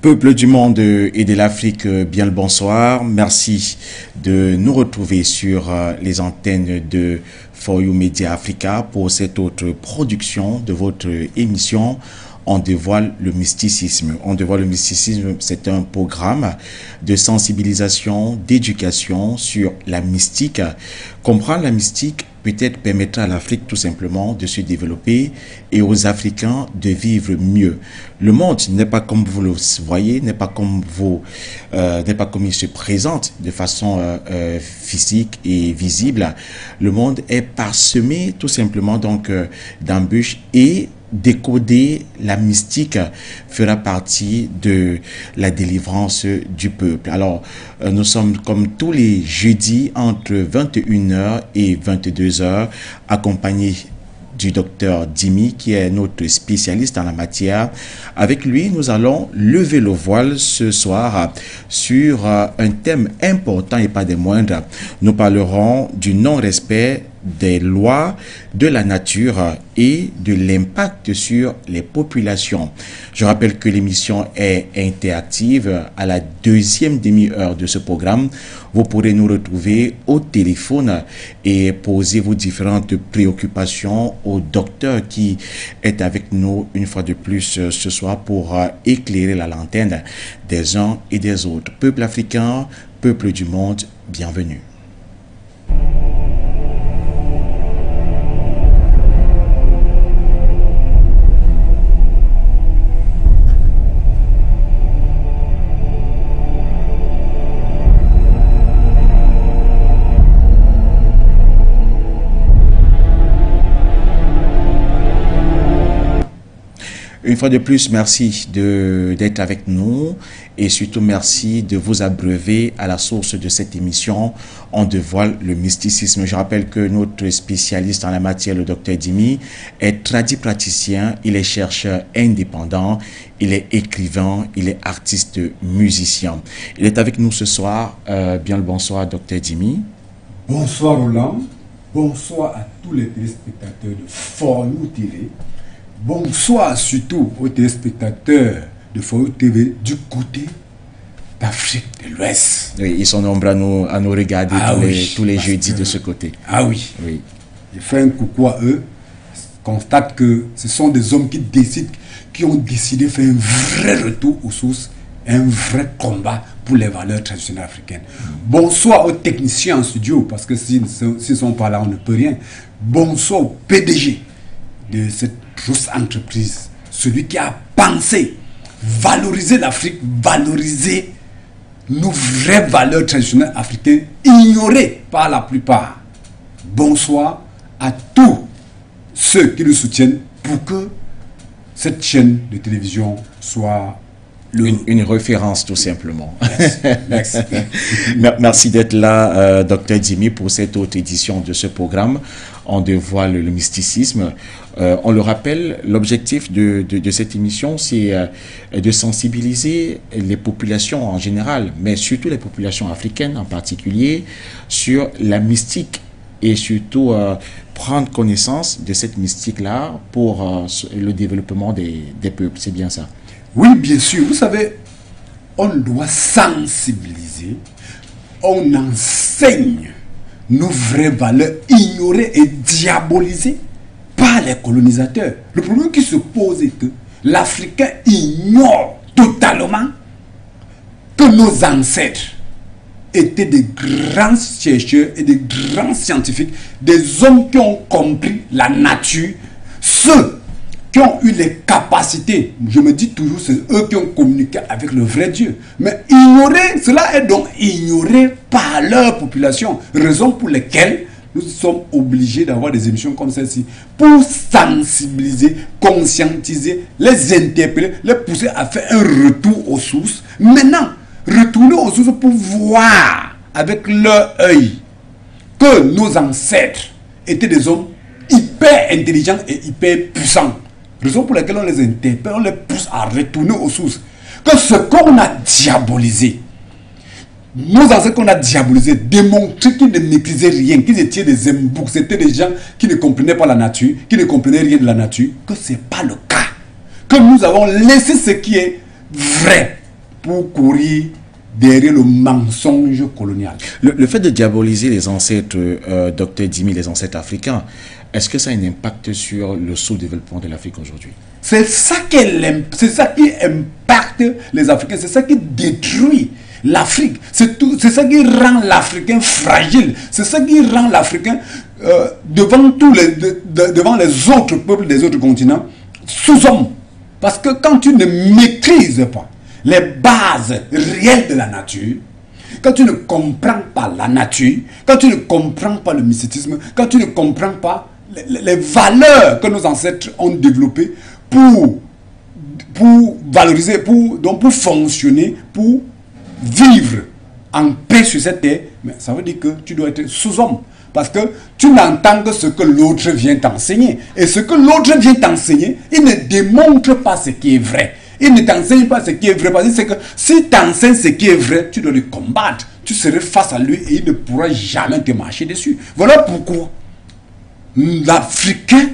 Peuple du monde et de l'Afrique, bien le bonsoir. Merci de nous retrouver sur les antennes de For You Media Africa pour cette autre production de votre émission On dévoile le mysticisme. On dévoile le mysticisme, c'est un programme de sensibilisation, d'éducation sur la mystique. Comprendre la mystique peut-être permettra à l'Afrique tout simplement de se développer et aux Africains de vivre mieux. Le monde n'est pas comme vous le voyez, n'est pas comme il se présente de façon physique et visible. Le monde est parsemé tout simplement d'embûches et décoder la mystique fera partie de la délivrance du peuple. Alors, nous sommes comme tous les jeudis entre 21h et 22h accompagnés du docteur Dimi qui est notre spécialiste en la matière. Avec lui, nous allons lever le voile ce soir sur un thème important et pas des moindres. Nous parlerons du non-respect des lois de la nature et de l'impact sur les populations. Je rappelle que l'émission est interactive. À la deuxième demi-heure de ce programme, vous pourrez nous retrouver au téléphone et poser vos différentes préoccupations au docteur qui est avec nous une fois de plus ce soir pour éclairer la lanterne des uns et des autres. Peuple africain, peuple du monde, bienvenue. Une fois de plus, merci d'être avec nous et surtout merci de vous abreuver à la source de cette émission. On dévoile le mysticisme. Je rappelle que notre spécialiste en la matière, le docteur Dimi, est tradipraticien, il est chercheur indépendant, il est écrivain, il est artiste musicien. Il est avec nous ce soir. Bien le bonsoir, docteur Dimi. Bonsoir Roland, bonsoir à tous les téléspectateurs de For You TV. Bonsoir surtout aux téléspectateurs de For You TV du côté d'Afrique de l'Ouest. Oui, ils sont nombreux à nous regarder tous les jeudis de ce côté. Ah oui. Oui. Je fais un coucou à eux. Je constate que ce sont des hommes qui ont décidé de faire un vrai retour aux sources, un vrai combat pour les valeurs traditionnelles africaines. Bonsoir aux techniciens en studio, parce que s'ils ne sont pas là, on ne peut rien. Bonsoir au PDG de cette grosse entreprise, celui qui a pensé valoriser l'Afrique, valoriser nos vraies valeurs traditionnelles africaines, ignorées par la plupart. Bonsoir à tous ceux qui nous soutiennent pour que cette chaîne de télévision soit une référence tout simplement. Merci. Merci d'être là, docteur Dimi, pour cette autre édition de ce programme. On dévoile le mysticisme. On le rappelle, l'objectif de cette émission, c'est de sensibiliser les populations en général, mais surtout les populations africaines en particulier, sur la mystique et surtout prendre connaissance de cette mystique-là pour le développement des peuples. C'est bien ça? Oui, bien sûr. Vous savez, on doit sensibiliser, on enseigne nos vraies valeurs ignorées et diabolisées par les colonisateurs. Le problème qui se pose est que l'Africain ignore totalement que nos ancêtres étaient des grands chercheurs et des grands scientifiques, des hommes qui ont compris la nature, ceux qui ont eu les capacités, je me dis toujours, c'est eux qui ont communiqué avec le vrai Dieu. Mais ignorer, cela est donc ignoré par leur population. Raison pour laquelle nous sommes obligés d'avoir des émissions comme celle-ci pour sensibiliser, conscientiser, les interpeller, les pousser à faire un retour aux sources. Maintenant, retourner aux sources pour voir avec leur œil que nos ancêtres étaient des hommes hyper intelligents et hyper puissants. Raison pour laquelle on les interpelle, on les pousse à retourner aux sources. Que ce qu'on a diabolisé, nos ancêtres qu'on a diabolisés, démontré qu'ils ne maîtrisaient rien, qu'ils étaient des emboucs, c'était des gens qui ne comprenaient pas la nature, qui ne comprenaient rien de la nature, que ce n'est pas le cas. Que nous avons laissé ce qui est vrai pour courir derrière le mensonge colonial. Le fait de diaboliser les ancêtres, Dr Dimi, les ancêtres africains, est-ce que ça a un impact sur le sous-développement de l'Afrique aujourd'hui? C'est ça qui impacte les Africains, c'est ça qui détruit l'Afrique, c'est ça qui rend l'Africain fragile, c'est ça qui rend l'Africain devant les autres peuples des autres continents sous-homme. Parce que quand tu ne maîtrises pas les bases réelles de la nature, quand tu ne comprends pas la nature, quand tu ne comprends pas le mysticisme, quand tu ne comprends pas les valeurs que nos ancêtres ont développées pour valoriser, pour fonctionner, pour vivre en paix sur cette terre, mais ça veut dire que tu dois être sous-homme. Parce que tu n'entends que ce que l'autre vient t'enseigner. Et ce que l'autre vient t'enseigner, il ne démontre pas ce qui est vrai. Il ne t'enseigne pas ce qui est vrai. Parce que c'est que si tu enseignes ce qui est vrai, tu dois le combattre. Tu serais face à lui et il ne pourra jamais te marcher dessus. Voilà pourquoi l'Africain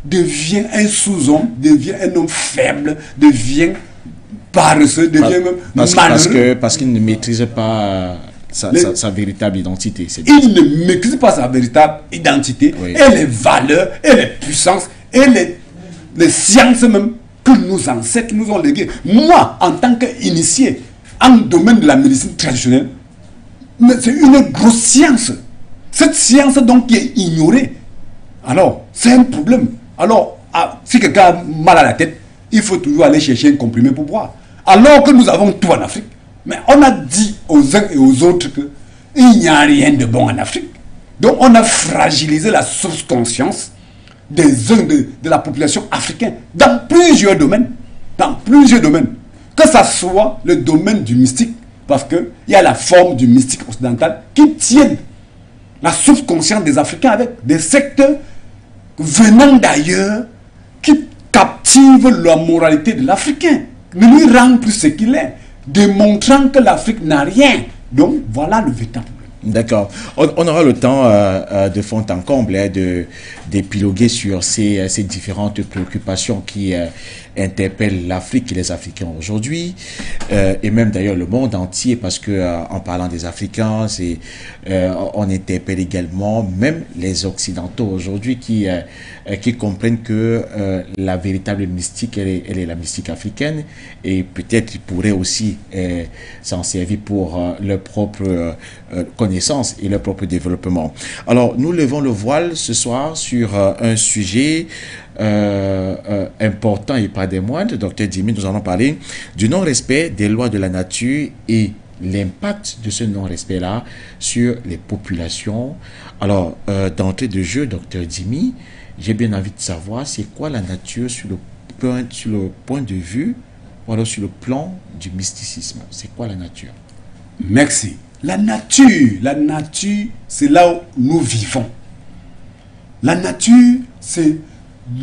devient un sous-homme, devient un homme faible, devient paresseux, devient même parce qu'il ne maîtrise pas sa véritable identité. Il ne maîtrise pas sa véritable identité, oui, et les valeurs, et les puissances, et les sciences même que nos ancêtres nous ont léguées. Moi, en tant qu'initié en domaine de la médecine traditionnelle, c'est une grosse science. Cette science donc qui est ignorée, alors c'est un problème. Alors, si quelqu'un a mal à la tête, il faut toujours aller chercher un comprimé pour boire. Alors que nous avons tout en Afrique. Mais on a dit aux uns et aux autres qu'il n'y a rien de bon en Afrique. Donc on a fragilisé la subconscience des uns de la population africaine dans plusieurs domaines. Dans plusieurs domaines. Que ce soit le domaine du mystique, parce qu'il y a la forme du mystique occidental qui tient la subconscience des Africains avec des secteurs venant d'ailleurs qui captivent la moralité de l'Africain, ne lui rendent plus ce qu'il est, démontrant que l'Afrique n'a rien. Donc voilà le véritable problème. D'accord. On aura le temps de fond en comble d'épiloguer sur ces différentes préoccupations qui interpellent l'Afrique et les Africains aujourd'hui, et même d'ailleurs le monde entier, parce que en parlant des Africains, on interpelle également même les Occidentaux aujourd'hui qui comprennent que la véritable mystique, elle est la mystique africaine, et peut-être ils pourraient aussi s'en servir pour leur propre connaissance et leur propre développement. Alors, nous levons le voile ce soir sur un sujet important et pas des moindres. Dr Dimi, nous allons parler du non-respect des lois de la nature et l'impact de ce non-respect-là sur les populations. Alors, d'entrée de jeu, Dr Dimi, j'ai bien envie de savoir c'est quoi la nature sur le point de vue, ou alors sur le plan du mysticisme. C'est quoi la nature? Merci. La nature, c'est là où nous vivons. La nature, c'est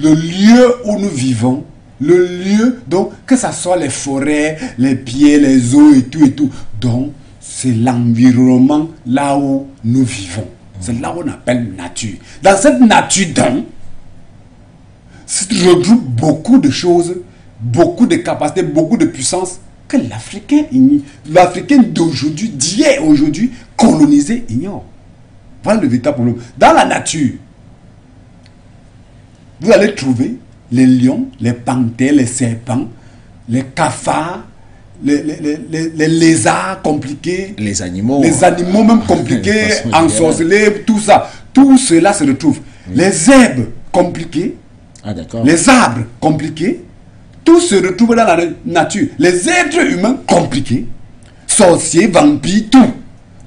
le lieu où nous vivons, le lieu, donc, que ce soit les forêts, les pieds, les eaux et tout. Donc, c'est l'environnement là où nous vivons. C'est là où on appelle nature. Dans cette nature, donc, se regroupe beaucoup de choses, beaucoup de capacités, beaucoup de puissance que l'Africain d'aujourd'hui, d'hier aujourd'hui, colonisé, ignore. Voilà le véritable problème. Dans la nature, vous allez trouver les lions, les panthères, les serpents, les cafards, les lézards compliqués, les animaux même compliqués, ensorcelés, tout ça. Tout cela se retrouve. Les herbes compliquées, les arbres compliqués, tout se retrouve dans la nature. Les êtres humains compliqués, sorciers, vampires, tout.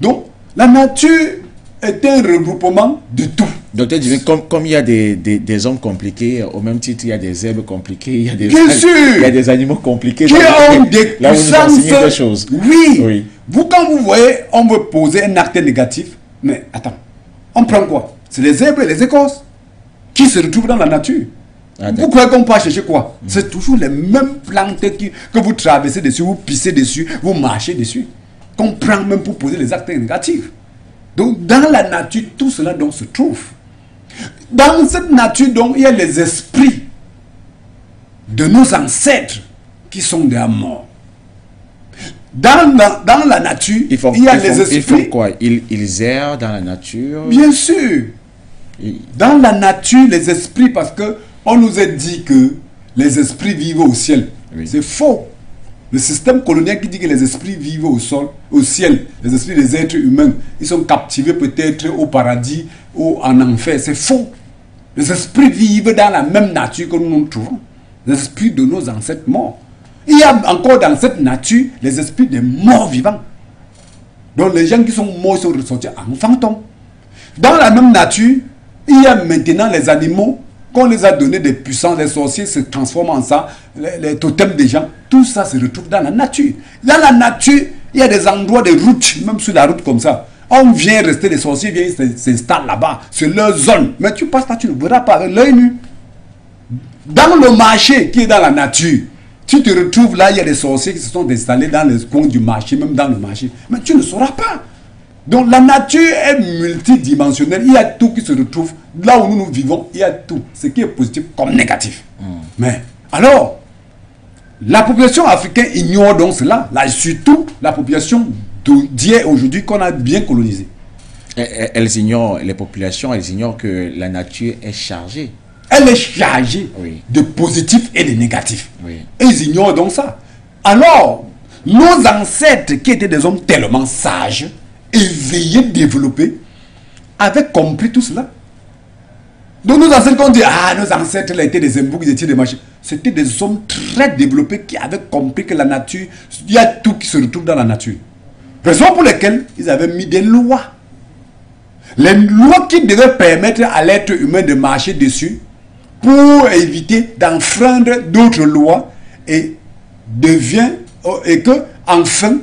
Donc, la nature est un regroupement de tout. Docteur Dimi, comme il y a des hommes compliqués, au même titre, il y a des herbes compliquées, il y a des animaux compliqués. Qui ont des puissances. Des choses. Oui. Vous, quand vous voyez, on veut poser un acte négatif, mais attends, on prend quoi? C'est les herbes et les écorces qui se retrouvent dans la nature. Vous croyez qu'on peut chercher quoi? C'est toujours les mêmes plantes que vous traversez dessus, vous pissez dessus, vous marchez dessus, qu'on prend même pour poser les actes négatifs. Donc, dans la nature, tout cela donc se trouve. Dans cette nature, donc, il y a les esprits de nos ancêtres qui sont déjà morts. Dans la nature, il y a les esprits. Ils font quoi? Ils errent dans la nature? Bien sûr. Dans la nature, les esprits, parce que on nous a dit que les esprits vivent au ciel. Oui. C'est faux. Le système colonial qui dit que les esprits vivent au ciel, les esprits des êtres humains, ils sont captivés peut-être au paradis ou en enfer. C'est faux. Les esprits vivent dans la même nature que nous trouvons. Les esprits de nos ancêtres morts. Il y a encore dans cette nature les esprits des morts vivants. Donc les gens qui sont morts sont ressortis en fantôme. Dans la même nature, il y a maintenant les animaux qu'on les a donné des puissances, les sorciers se transforment en ça, les totems des gens, tout ça se retrouve dans la nature. Dans la nature, il y a des endroits, des routes, même sur la route comme ça. On vient rester, les sorciers viennent s'installent là-bas, c'est leur zone. Mais tu passes là, tu ne verras pas avec l'œil nu. Dans le marché qui est dans la nature, tu te retrouves là, il y a des sorciers qui se sont installés dans les coins du marché, même dans le marché. Mais tu ne sauras pas. Donc la nature est multidimensionnelle, il y a tout qui se retrouve. Là où nous vivons, il y a tout, ce qui est positif comme négatif. Mais alors, la population africaine ignore donc cela, là, surtout la population d'hier aujourd'hui qu'on a bien colonisée. Elles ignorent, les populations, elles ignorent que la nature est chargée. Elle est chargée de positif et de négatif. Oui. Et ils ignorent donc ça. Alors, nos ancêtres qui étaient des hommes tellement sages, éveillés, développés, avaient compris tout cela. Donc nos ancêtres, quand on dit, ah, nos ancêtres étaient des embouts, ils étaient des machins, c'était des hommes très développés qui avaient compris que la nature, il y a tout qui se retrouve dans la nature. Raison pour laquelle ils avaient mis des lois. Les lois qui devaient permettre à l'être humain de marcher dessus pour éviter d'enfreindre d'autres lois et que, enfin,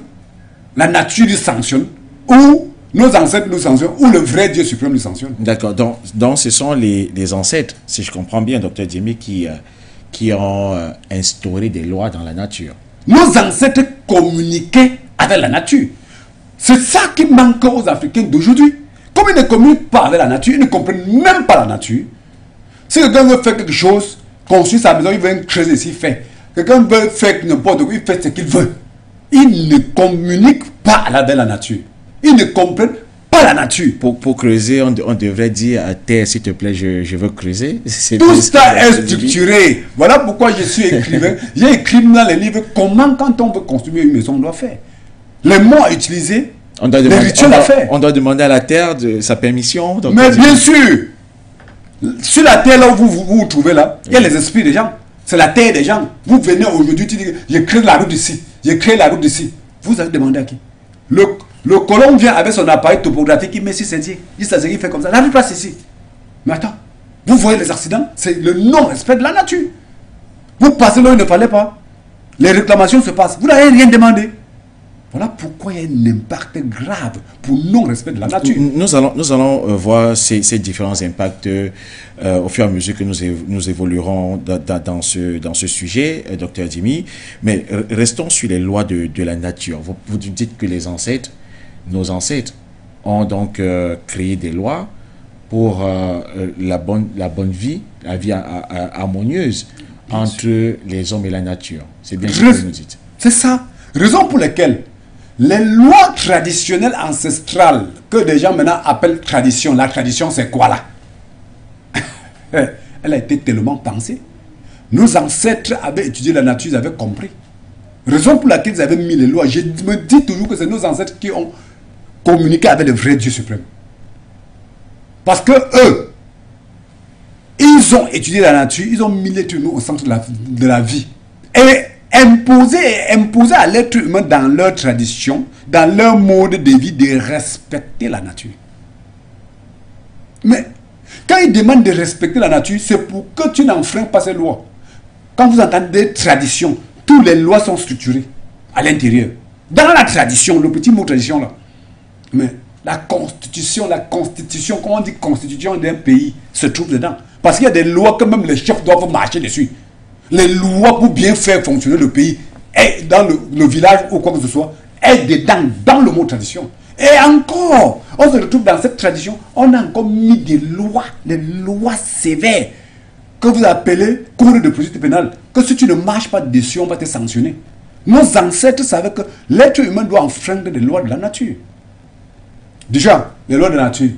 la nature lui sanctionne ou nos ancêtres nous sanctionnent, ou le vrai Dieu suprême nous sanctionne. D'accord. Donc ce sont les ancêtres, si je comprends bien, Dr Djemi, qui ont instauré des lois dans la nature. Nos ancêtres communiquaient avec la nature. C'est ça qui manque aux Africains d'aujourd'hui. Comme ils ne communiquent pas avec la nature, ils ne comprennent même pas la nature. Si quelqu'un veut faire quelque chose, construire sa maison, il veut creuser ici, il fait. Quelqu'un veut faire n'importe quoi, il fait ce qu'il veut. Ils ne communiquent pas avec la nature. Ils ne comprennent pas la nature. Pour creuser, on devrait dire à terre, s'il te plaît, je veux creuser. Tout ça est structuré. Voilà pourquoi je suis écrivain. J'ai écrit dans les livres comment, quand on veut construire une maison, on doit faire. Les mots à utiliser, les rituels à faire. On doit demander à la terre sa permission. Donc mais bien sûr, sur la terre là où vous trouvez là, il y a les esprits des gens. C'est la terre des gens. Vous venez aujourd'hui, tu dis, j'ai créé la route ici, j'ai créé la route ici. Vous avez demandé à qui? Le colon vient avec son appareil topographique, il met sur ses pieds. Il sait ce qu'il fait comme ça. La route passe ici. Mais attends, vous voyez les accidents? C'est le non-respect de la nature. Vous passez là où il ne fallait pas. Les réclamations se passent. Vous n'avez rien demandé. Voilà pourquoi il y a un impact grave pour non-respect de la nature. Nous allons voir ces différents impacts au fur et à mesure que nous évoluerons dans ce sujet, Dr Djemi. Mais restons sur les lois de la nature. Vous dites que nos ancêtres ont donc créé des lois pour la bonne vie, la vie harmonieuse entre les hommes et la nature. C'est bien ce que vous nous dites. C'est ça. Raison pour laquelle les lois traditionnelles ancestrales que des gens maintenant appellent tradition, la tradition c'est quoi là? Elle a été tellement pensée. Nos ancêtres avaient étudié la nature, ils avaient compris. Raison pour laquelle ils avaient mis les lois. Je me dis toujours que c'est nos ancêtres qui ont communiqué avec le vrai Dieu suprême. Parce que eux, ils ont étudié la nature, ils ont mis l'être humain au centre de la vie. Et imposer à l'être humain dans leur tradition, dans leur mode de vie, de respecter la nature. Mais quand ils demandent de respecter la nature, c'est pour que tu n'enfreins pas ces lois. Quand vous entendez tradition, toutes les lois sont structurées à l'intérieur. Dans la tradition, le petit mot tradition là. Mais la constitution, quand on dit constitution d'un pays, se trouve dedans. Parce qu'il y a des lois que même les chefs doivent marcher dessus. Les lois pour bien faire fonctionner le pays, et dans le village ou quoi que ce soit, est dedans, dans le mot tradition. Et encore, on se retrouve dans cette tradition, on a encore mis des lois sévères, que vous appelez code de procédure pénale, que si tu ne marches pas dessus, on va te sanctionner. Nos ancêtres savaient que l'être humain doit enfreindre les lois de la nature. Déjà, les lois de la nature.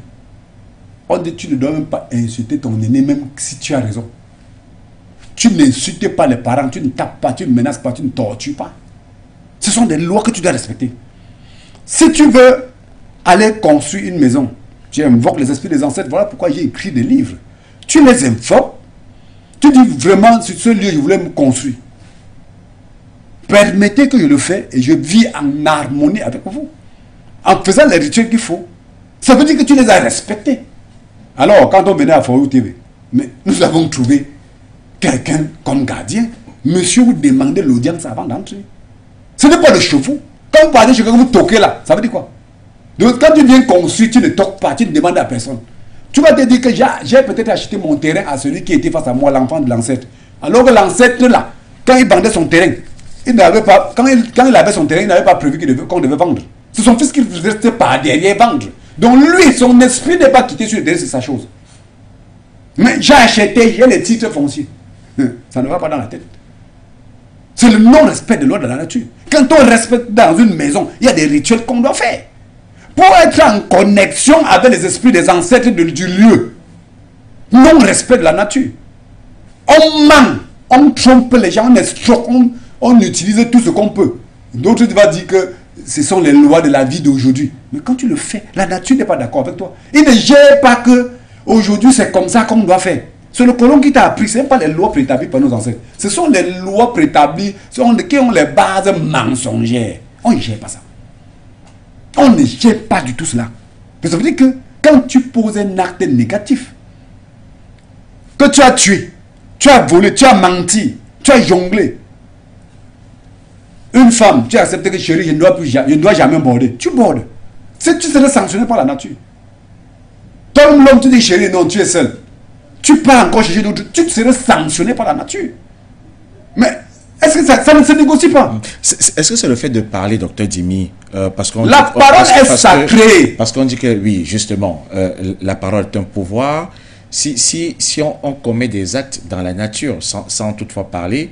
On dit tu ne dois même pas insulter ton aîné, même si tu as raison. Tu n'insultes pas les parents, tu ne tapes pas, tu ne menaces pas, tu ne tortures pas. Ce sont des lois que tu dois respecter. Si tu veux aller construire une maison, tu invoques les esprits des ancêtres, voilà pourquoi j'ai écrit des livres. Tu les invoques, tu dis vraiment, sur ce lieu, je voulais me construire. Permettez que je le fasse et je vis en harmonie avec vous. En faisant les rituels qu'il faut. Ça veut dire que tu les as respectés. Alors, quand on venait à Foyou TV, mais nous avons trouvé quelqu'un comme gardien. Monsieur, vous demandez l'audience avant d'entrer. Ce n'est pas le chevaux. Quand vous parlez chez quelqu'un, vous toquez là. Ça veut dire quoi? Donc, quand tu viens construire, tu ne toques pas, tu ne demandes à personne. Tu vas te dire que j'ai peut-être acheté mon terrain à celui qui était face à moi, l'enfant de l'ancêtre. Alors que l'ancêtre là, quand il vendait son terrain, il n'avait pas, quand il avait son terrain, il n'avait pas prévu qu'on devait vendre. C'est son fils qui restait par derrière vendre. Donc lui, son esprit n'est pas quitté sur le terrain, c'est sa chose. Mais j'ai acheté, j'ai les titres fonciers. Ça ne va pas dans la tête. C'est le non-respect de l'ordre de la nature. Quand on respecte dans une maison, il y a des rituels qu'on doit faire. Pour être en connexion avec les esprits des ancêtres du lieu. Non-respect de la nature. On ment, on trompe les gens, on escroque, on utilise tout ce qu'on peut. D'autres vont dire que ce sont les lois de la vie d'aujourd'hui. Mais quand tu le fais, la nature n'est pas d'accord avec toi. Il ne gère pas que aujourd'hui c'est comme ça qu'on doit faire. C'est le colon qui t'a appris, ce n'est pas les lois préétablies par nos ancêtres. Ce sont les lois préétablies qui ont les bases mensongères. On ne gère pas ça. On ne gère pas du tout cela. Ça veut dire que quand tu poses un acte négatif, que tu as tué, tu as volé, tu as menti, tu as jonglé, une femme, tu as accepté que chérie, je ne dois jamais border. Tu bordes. Si tu serais sanctionné par la nature. Comme l'homme, tu dis chérie, non, tu es seul. Tu pars encore chercher d'autres, tu serais sanctionné par la nature. Mais est-ce que ça ne se négocie pas? Est-ce que c'est le fait de parler, docteur Dimi, parce qu'on la parole est sacrée. Parce qu'on dit que, oui, justement, la parole est un pouvoir. Si on commet des actes dans la nature sans toutefois parler,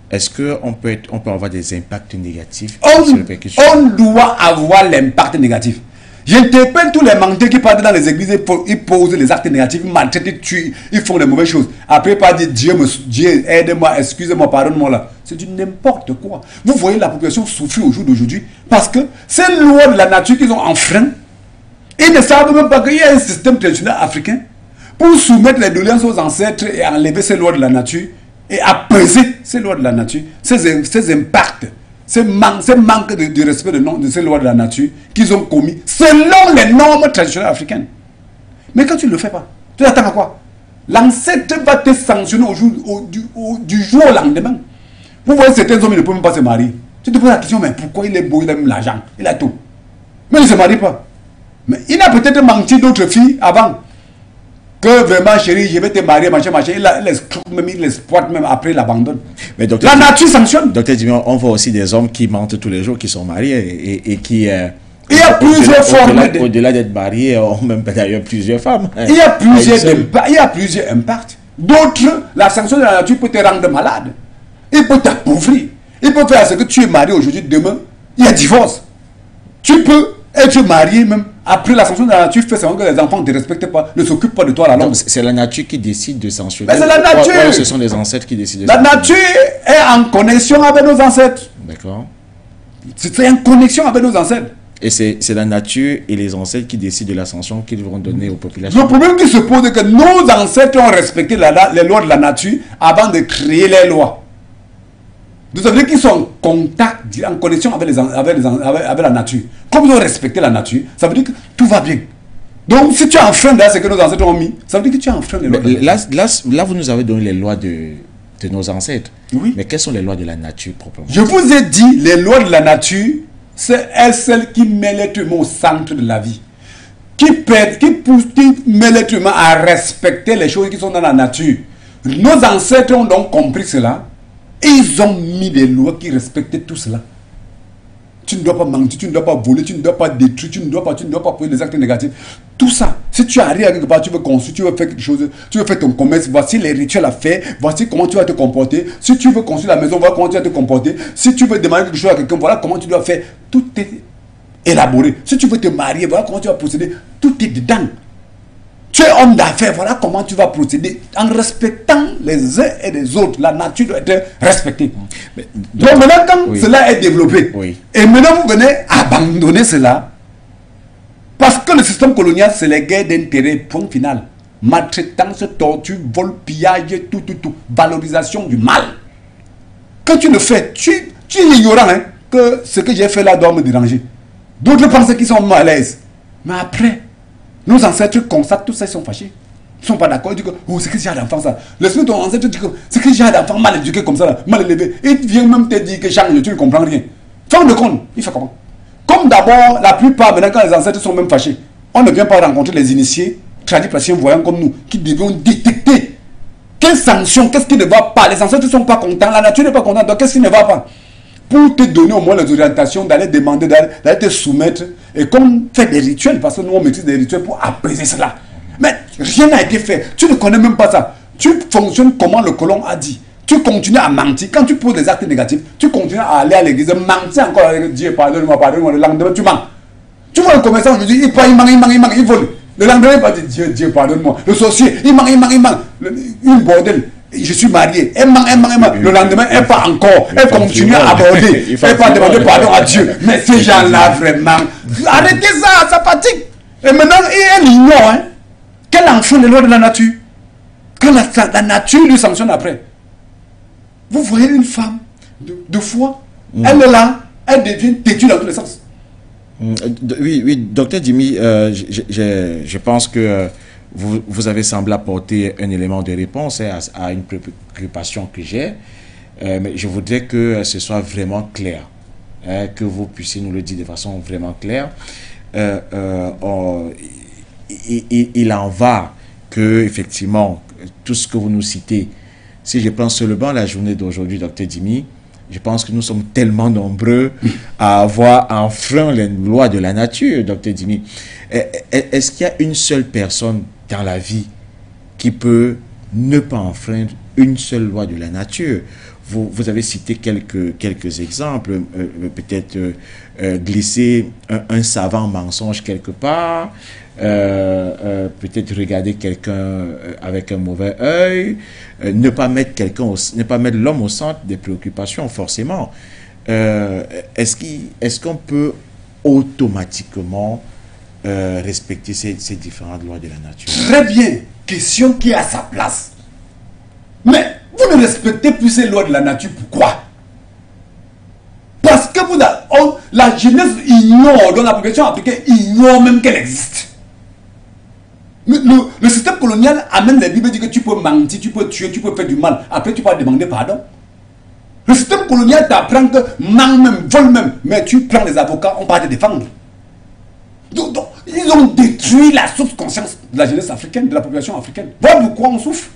est-ce qu'on peut avoir des impacts négatifs? On doit avoir l'impact négatif. J'interpelle tous les menteurs qui partent dans les églises, ils posent les actes négatifs, ils maltraitent, ils tuent, ils font des mauvaises choses. Après, pas dire Dieu aide-moi, excusez-moi, pardonne-moi là. C'est du n'importe quoi. Vous voyez la population souffrir au jour d'aujourd'hui parce que ces lois de la nature qu'ils ont enfreint, ils ne savent même pas qu'il y a un système traditionnel africain pour soumettre les doléances aux ancêtres et enlever ces lois de la nature et apaiser ces lois de la nature, ces impacts. Ce manque de respect de ces lois de la nature qu'ils ont commis selon les normes traditionnelles africaines. Mais quand tu ne le fais pas, tu attends à quoi? L'ancêtre va te sanctionner du jour au lendemain. Vous voyez, certains hommes ne peuvent même pas se marier. Tu te poses la question, mais pourquoi il est beau, il a même l'argent, il a tout. Mais il ne se marie pas. Mais il a peut-être menti d'autres filles avant. Que vraiment, chérie, je vais te marier, machin. Il les exploite même après, il l'abandonne. La nature sanctionne. Docteur Dimi, on voit aussi des hommes qui mentent tous les jours, qui sont mariés et qui... il y a plusieurs formes. Au-delà d'être mariés, ont même d'ailleurs plusieurs femmes. Il y a plusieurs impacts. D'autres, la sanction de la nature peut te rendre malade. Il peut t'appauvrir. Il peut faire ce que tu es marié aujourd'hui, demain, il y a divorce. Tu peux être marié même. Après la sanction de la nature, fait seulement que les enfants ne te respectent pas, ne s'occupent pas de toi à la longue. C'est la nature qui décide de sanctionner. Mais c'est la nature. Ou ce sont les ancêtres qui décident de sanctionner. La nature est en connexion avec nos ancêtres. D'accord. C'est en connexion avec nos ancêtres. Et c'est la nature et les ancêtres qui décident de la sanction qu'ils vont donner aux populations. Le problème qui se pose est que nos ancêtres ont respecté les lois de la nature avant de créer les lois. Donc, ça veut dire qu'ils sont en contact, en connexion avec la nature. Comme ils ont respecté la nature, ça veut dire que tout va bien. Donc, si tu enfreins ce que nos ancêtres ont mis, ça veut dire que tu enfreins les lois. Là, vous nous avez donné les lois de nos ancêtres. Oui. Mais quelles sont les lois de la nature proprement? Je vous ai dit, les lois de la nature, c'est celle qui met l'être humain au centre de la vie. Qui met l'être humain à respecter les choses qui sont dans la nature. Nos ancêtres ont donc compris cela. Et ils ont mis des lois qui respectaient tout cela. Tu ne dois pas mentir, tu ne dois pas voler, tu ne dois pas détruire, tu ne dois pas poser des actes négatifs. Tout ça, si tu arrives à quelque part, tu veux construire, tu veux faire quelque chose, tu veux faire ton commerce, voici les rituels à faire, voici comment tu vas te comporter. Si tu veux construire la maison, voilà comment tu vas te comporter. Si tu veux demander quelque chose à quelqu'un, voilà comment tu dois faire. Tout est élaboré. Si tu veux te marier, voilà comment tu vas procéder. Tout est dedans. Tu es homme d'affaires, voilà comment tu vas procéder en respectant les uns et les autres. La nature doit être respectée. Donc maintenant, quand cela est développé, et maintenant vous venez abandonner cela, parce que le système colonial, c'est les guerres d'intérêt, point final. Maltraitance, torture, vol, pillage, tout. Valorisation du mal. Quand tu le fais, tu es ignorant que ce que j'ai fait là doit me déranger. D'autres pensent qu'ils sont mal à l'aise. Mais après, nos ancêtres constatent tout ça, ils sont fâchés. Ils ne sont pas d'accord. Ils disent que, oh, c'est que j'ai d'enfant ça. L'esprit de ton ancêtre dit que c'est que j'ai d'enfant mal éduqué comme ça, là, mal élevé. Il vient même te dire que change, tu ne comprends rien. Fin de compte, il fait comment? Comme d'abord, la plupart, maintenant, quand les ancêtres sont même fâchés, on ne vient pas rencontrer les initiés, tradipraticiens voyants comme nous, qui devront détecter quelles sanctions, qu'est-ce qui ne va pas. Les ancêtres ne sont pas contents, la nature n'est pas contente, donc qu'est-ce qui ne va pas? Pour te donner au moins les orientations, d'aller demander, d'aller te soumettre, et comme faire des rituels, parce que nous on maîtrise des rituels pour apaiser cela. Mais rien n'a été fait, tu ne connais même pas ça. Tu fonctionnes comment le colon a dit. Tu continues à mentir. Quand tu poses des actes négatifs, tu continues à aller à l'église, mentir encore avec Dieu, pardonne-moi, le lendemain tu mens. Tu vois le commerçant aujourd'hui, il ment, il vole. Le lendemain il va dire Dieu, pardonne-moi. Le sorcier, il ment. Une bordel. Je suis marié, elle ment. Le lendemain, elle part encore, elle continue à aborder, elle part demander pardon à Dieu. Mais ces gens-là, vraiment, arrêtez ça, ça fatigue. Et maintenant, elle ignore qu'elle enfreint les lois de la nature. Quand la nature lui sanctionne après. Vous voyez une femme de foi, elle est là, elle devient têtue dans tous les sens. Oui, docteur Jimmy, je pense que vous avez semblé apporter un élément de réponse à une préoccupation que j'ai, mais je voudrais que ce soit vraiment clair, que vous puissiez nous le dire de façon vraiment claire. Il en va que, effectivement, tout ce que vous nous citez, si je prends seulement la journée d'aujourd'hui, docteur Jimmy, je pense que nous sommes tellement nombreux à avoir enfreint les lois de la nature, docteur Jimmy. Est-ce qu'il y a une seule personne dans la vie qui peut ne pas enfreindre une seule loi de la nature? Vous avez cité quelques exemples, peut-être glisser un savant mensonge quelque part, peut-être regarder quelqu'un avec un mauvais œil, ne pas mettre l'homme au centre des préoccupations forcément. Est-ce qu'on peut automatiquement respecter ces différentes lois de la nature? Très bien, question qui est à sa place. Mais vous ne respectez plus ces lois de la nature, pourquoi? Parce que la jeunesse ignore, dans la population africaine ignore même qu'elle existe. Le système colonial amène les Bibles et dit que tu peux mentir, tu peux tuer, tu peux faire du mal. Après, tu peux demander pardon. Le système colonial t'apprend que ment même, vole même, mais tu prends les avocats, on va te défendre. Donc, ils ont détruit la source de conscience de la jeunesse africaine, de la population africaine. Voilà pourquoi on souffre.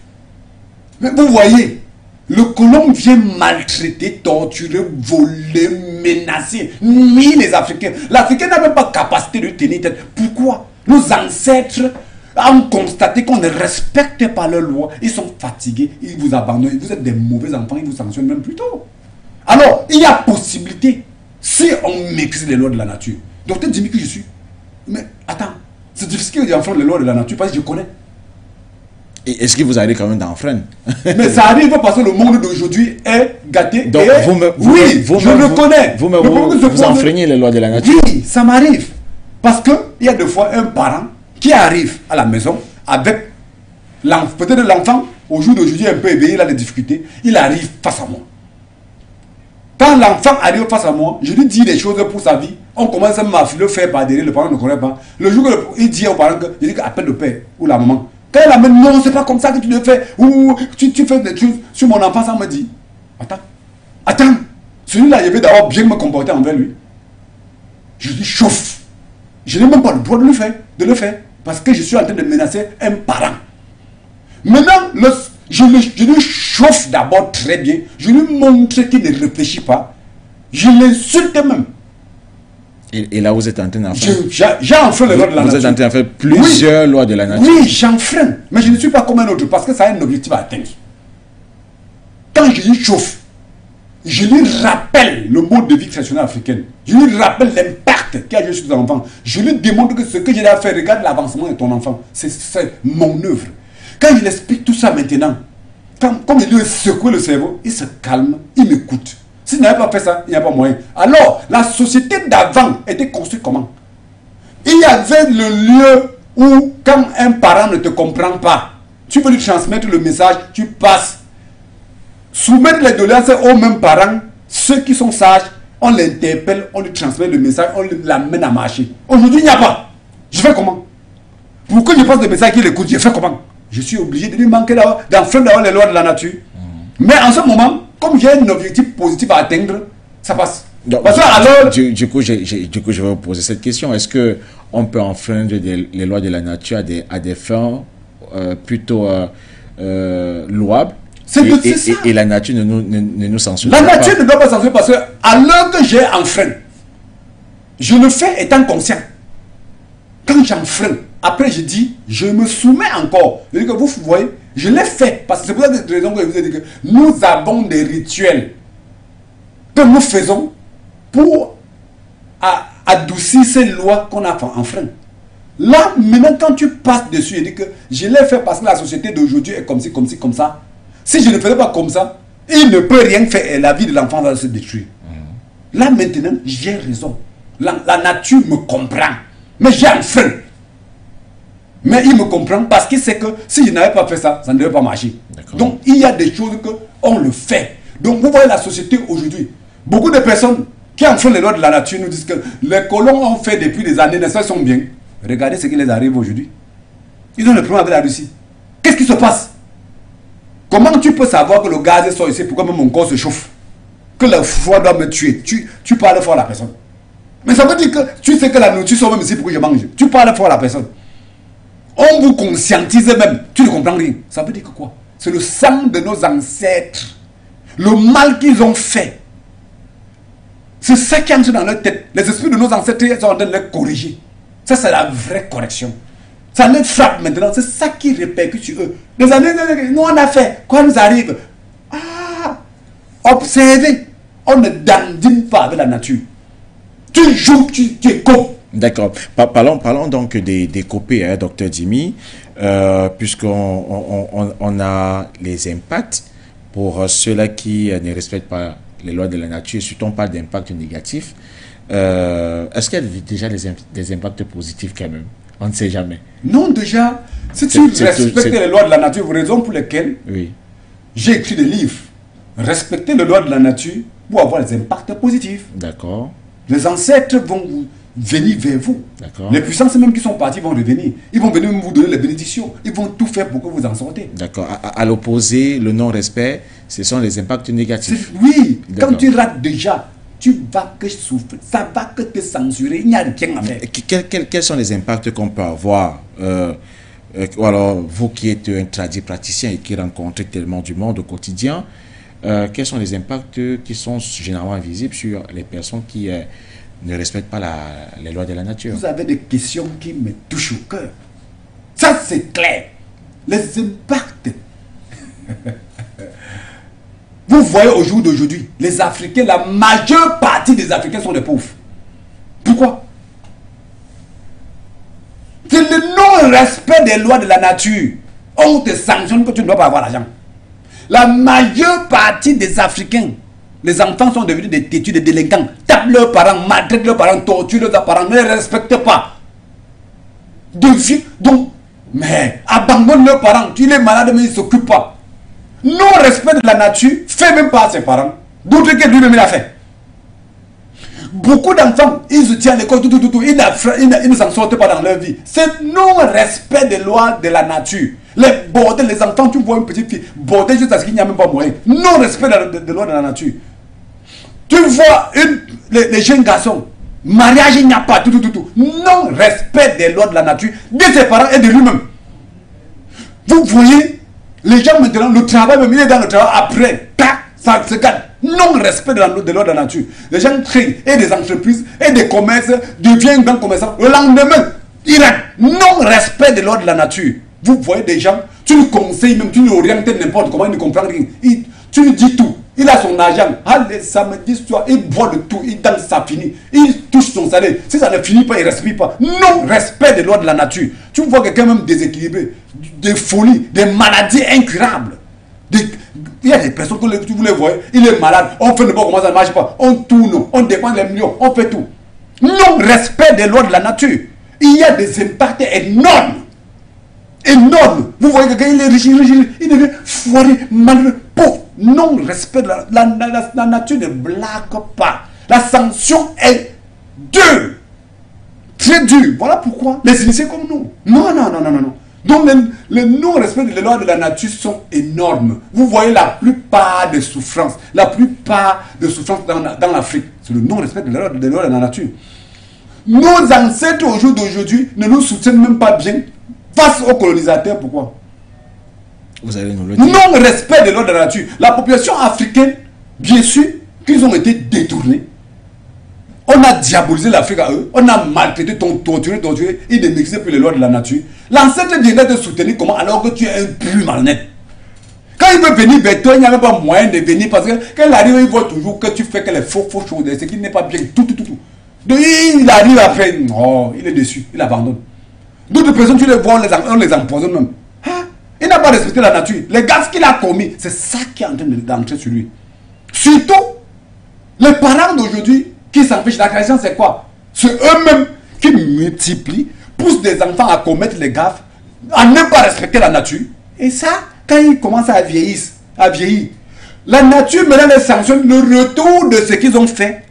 Mais vous voyez, le colon vient maltraiter, torturer, voler, menacer, nuire les Africains. L'Africain n'a même pas capacité de tenir tête. Pourquoi? Nos ancêtres ont constaté qu'on ne respecte pas leurs lois. Ils sont fatigués, ils vous abandonnent. Vous êtes des mauvais enfants, ils vous sanctionnent même plus tôt. Alors, il y a possibilité, si on maîtrise les lois de la nature. Docteur Jimmy que je suis. Mais attends, c'est difficile d'enfreindre les lois de la nature parce que je connais. Et est-ce qu'il vous arrive quand même d'enfreindre? Mais ça arrive parce que le monde d'aujourd'hui est gâté. Donc oui, je le connais. Vous enfreignez les lois de la nature? Oui, ça m'arrive. Parce qu'il y a des fois un parent qui arrive à la maison avec peut-être l'enfant, au jour d'aujourd'hui un peu éveillé, il a des difficultés, il arrive face à moi. Quand l'enfant arrive face à moi, je lui dis des choses pour sa vie, on commence à le faire par derrière, le parent ne connaît pas. Le jour où il dit au parent que, je dis appelle le père ou la maman. Quand elle amène, non, c'est pas comme ça que tu le fais. Ou tu fais des choses sur mon enfant, ça me dit. Attends. Celui-là, je vais d'abord bien me comporter envers lui. Je lui chauffe. Je n'ai même pas le droit de le faire. Parce que je suis en train de menacer un parent. Maintenant, je lui chauffe d'abord très bien. Je lui montre qu'il ne réfléchit pas. Je l'insulte même. Et là, vous êtes en train d'en faire... J'enfreins les lois de la nature. Vous êtes en train de faire plusieurs lois de la nature. Oui, j'enfreins. Mais je ne suis pas comme un autre parce que ça a un objectif à atteindre. Quand je lui chauffe, je lui rappelle le mode de vie traditionnel africain. Je lui rappelle l'impact qu'il y a sur les enfants. Je lui démontre que ce que j'ai à faire, regarde l'avancement de ton enfant. C'est mon œuvre. Quand il explique tout ça maintenant, comme il lui a secoué le cerveau, il se calme, il m'écoute. S'il n'avait pas fait ça, il n'y a pas moyen. Alors, la société d'avant était construite comment? Il y avait le lieu où, quand un parent ne te comprend pas, tu veux lui transmettre le message, tu passes. Soumettre les doléances aux mêmes parents, ceux qui sont sages, on l'interpelle, on lui transmet le message, on l'amène à marcher. Aujourd'hui, il n'y a pas. Je fais comment? Pour que je passe le message qu'il écoute, je fais comment? Je suis obligé de lui manquer d'enfreindre les lois de la nature. Mais en ce moment, comme j'ai un objectif positif à atteindre, ça passe. Donc, parce que alors... du coup, je vais vous poser cette question. Est-ce qu'on peut enfreindre les lois de la nature à des fins plutôt louables? Et la nature ne nous censure pas. La nature ne doit pas censurer parce que alors que j'ai enfreint, je le fais étant conscient. Quand j'enfreins, après je dis, je me soumets encore. Je dis que vous voyez, je l'ai fait. Parce que c'est pour cette raison que je vous ai dit que nous avons des rituels que nous faisons pour adoucir ces lois qu'on a enfreintes. Là, maintenant, quand tu passes dessus, je dis que je l'ai fait parce que la société d'aujourd'hui est comme ci, comme ci, comme ça. Si je ne faisais pas comme ça, il ne peut rien faire et la vie de l'enfant va se détruire. Là, maintenant, j'ai raison. La nature me comprend. Mais j'ai enfreint. Mais il me comprend parce qu'il sait que si je n'avais pas fait ça, ça ne devait pas marcher. Donc, il y a des choses qu'on le fait. Donc, vous voyez la société aujourd'hui. Beaucoup de personnes qui enfreignent les lois de la nature nous disent que les colons ont fait depuis des années, n'est-ce pas, ils sont bien. Regardez ce qui les arrive aujourd'hui. Ils ont le problème avec la Russie. Qu'est-ce qui se passe? Comment tu peux savoir que le gaz sort ici, pourquoi même mon corps se chauffe? Que le froid doit me tuer. Tu parles fort à la personne. Mais ça veut dire que tu sais que la nourriture sort même ici pour que je mange. Tu parles fort à la personne. On vous conscientise même. Tu ne comprends rien. Ça veut dire que quoi? C'est le sang de nos ancêtres. Le mal qu'ils ont fait. C'est ça qui entre dans leur tête. Les esprits de nos ancêtres sont en train de les corriger. Ça, c'est la vraie correction. Ça les frappe maintenant. C'est ça qui répercute sur eux. Des années, nous on a fait. Quoi nous arrive? Ah! Observez. On ne dandine pas avec la nature. Tu joues, tu écoutes. D'accord. Parlons donc des copés, hein, docteur Dimi, puisqu'on a les impacts pour ceux-là qui ne respectent pas les lois de la nature, surtout on parle d'impact négatif. Est-ce qu'il y a déjà des impacts positifs quand même? On ne sait jamais. Non, déjà, si tu respectes les lois de la nature, raison pour lesquelles j'ai écrit des livres. Respecter les lois de la nature pour avoir des impacts positifs. D'accord. Les ancêtres vont venir vers vous. Les puissances même qui sont partis vont revenir. Ils vont venir vous donner les bénédictions. Ils vont tout faire pour que vous en sortez. D'accord. À l'opposé, le non-respect, ce sont les impacts négatifs. Oui. Quand tu rates déjà, tu vas que souffrir. Ça va que te censurer. Il n'y a rien à faire. Quels sont les impacts qu'on peut avoir ou alors, vous qui êtes un praticien et qui rencontrez tellement du monde au quotidien, quels sont les impacts qui sont généralement visibles sur les personnes qui ne respectent pas les lois de la nature? Vous avez des questions qui me touchent au cœur. Ça, c'est clair. Les impacts. Vous voyez au jour d'aujourd'hui, les Africains, la majeure partie des Africains sont des pauvres. Pourquoi? C'est le non-respect des lois de la nature. On te sanctionne que tu ne dois pas avoir l'argent. La majeure partie des Africains, les enfants sont devenus des têtus, des délinquants, tapent leurs parents, maltraitent leurs parents, torturent leurs parents, ne les respectent pas. Donc, mais abandonne leurs parents, tu es malade mais ils ne s'occupent pas. Non-respect de la nature, fait même pas à ses parents, d'autres que lui-même il a fait. Beaucoup d'enfants, ils se tiennent à l'école, ils ne s'en sortent pas dans leur vie. C'est non-respect des lois de la nature. Les bordels, les enfants, tu vois une petite fille, bordel juste parce qu'il n'y a même pas moyen. Non-respect des lois de la nature. Tu vois les jeunes garçons, mariage, il n'y a pas, non-respect des lois de la nature, de ses parents et de lui-même. Vous voyez, les gens maintenant, le travail, même il est dans le travail après, Ça se gagne. Non-respect de l'ordre de la nature. Les gens créent et des entreprises et des commerces, deviennent grands commerçants. Le lendemain, Irak, non-respect de l'ordre de la nature. Vous voyez des gens, tu lui conseilles même, tu lui orientes n'importe comment, il ne comprend rien. Tu lui dis tout. Il a son argent. Allez, samedi soir, il boit de tout, il danse, ça finit. Il touche son salaire. Si ça ne finit pas, il ne respire pas. Non-respect de l'ordre de la nature. Tu vois quelqu'un même déséquilibré, des folies, des maladies incurables. Il y a des personnes que vous les voyez, il est malade, on fait ne pas comment ça ne marche pas, on tourne, on dépense les millions, on fait tout. Non-respect des lois de la nature. Il y a des impacts énormes. Énormes. Vous voyez quelqu'un, il est riche, il devient foiré, malheureux, pauvre. Non-respect de la nature ne blague pas. La sanction est dure. Très dure. Voilà pourquoi les initiés comme nous. Non. Donc les non-respect des lois de la nature sont énormes. Vous voyez la plupart des souffrances. La plupart des souffrances dans l'Afrique. C'est le non-respect des lois de la nature. Nos ancêtres au jour d'aujourd'hui ne nous soutiennent même pas bien face aux colonisateurs. Pourquoi? Vous allez nous le dire. Non-respect des lois de la nature. La population africaine, bien sûr, qu'ils ont été détournés. On a diabolisé l'Afrique à eux. On a maltraité, torturé, et démixé pour les lois de la nature. L'ancêtre viendrait te soutenir comment alors que tu es un plus malhonnête. Quand il veut venir vers toi, il n'y a même pas moyen de venir parce que quand il arrive, il voit toujours que tu fais que les faux choses, ce qui n'est pas bien, tout. Donc il arrive après, oh, il est déçu, il abandonne. D'autres personnes, tu les vois, on les empoisonne même. Hein? Il n'a pas respecté la nature. Les gaz qu'il a commis, c'est ça qui est en train d'entrer sur lui. Surtout, les parents d'aujourd'hui qui s'empêchent. La création, c'est quoi? C'est eux-mêmes qui multiplient, poussent des enfants à commettre les gaffes, à ne pas respecter la nature. Et ça, quand ils commencent à vieillir, la nature maintenant les sanctionne le retour de ce qu'ils ont fait.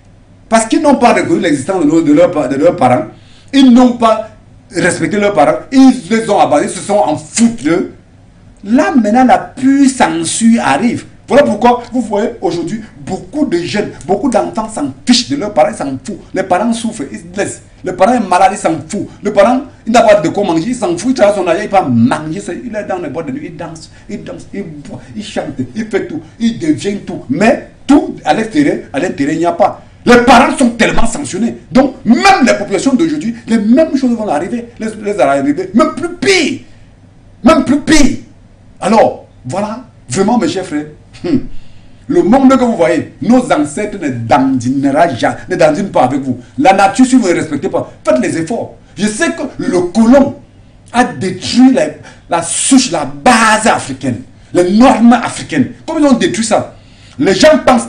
Parce qu'ils n'ont pas reconnu l'existence de leurs parents. Ils n'ont pas respecté leurs parents. Ils les ont abandonnés, ils se sont en foutent d'eux. Là, maintenant, la pure censure arrive. Voilà pourquoi vous voyez aujourd'hui beaucoup de jeunes, beaucoup d'enfants s'en fichent de leurs parents, ils s'en foutent. Les parents souffrent, ils se blessent. Le parent est malade, il s'en fout. Le parent, il n'a pas de quoi manger, il s'en fout, il travaille son argent, il va manger. Il est dans les boîtes de nuit, il danse, il boit, il chante, il fait tout, il devient tout. Mais tout à l'intérieur, il n'y a pas. Les parents sont tellement sanctionnés. Donc, même les populations d'aujourd'hui, les mêmes choses vont arriver. Les arriver, même plus pire. Même plus pire. Alors, voilà, vraiment, mes chers frères, le monde que vous voyez, nos ancêtres ne dandinent pas avec vous. La nature, si vous ne respectez pas, faites les efforts. Je sais que le colon a détruit la souche, la base africaine, les normes africaines. Comme ils ont détruit ça, les gens pensent,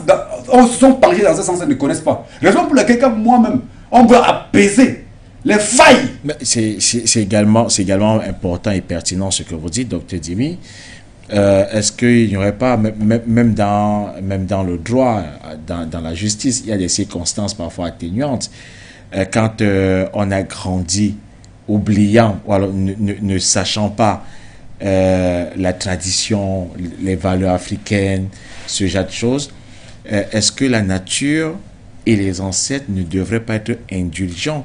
se sont penchés dans ce sens, ils ne connaissent pas. Raison pour laquelle, moi-même, on veut apaiser les failles. C'est également important et pertinent ce que vous dites, Dr Dimi. Est-ce qu'il n'y aurait pas, même dans le droit, dans la justice, il y a des circonstances parfois atténuantes. Quand on a grandi oubliant, ou alors ne sachant pas la tradition, les valeurs africaines, ce genre de choses, est-ce que la nature et les ancêtres ne devraient pas être indulgents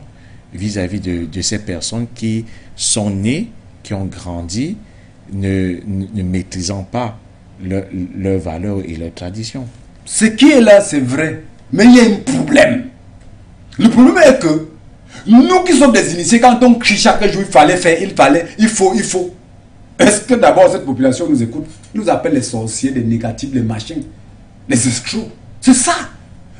vis-à-vis de ces personnes qui sont nées, qui ont grandi, ne maîtrisant pas leurs valeurs et leurs traditions? Ce qui est là, c'est vrai. Mais il y a un problème. Le problème est que nous qui sommes des initiés, quand on crie chaque jour, il fallait faire, il faut. Est-ce que d'abord cette population nous écoute, nous appelle les sorciers, les négatifs, les machins, les escrocs? C'est ça.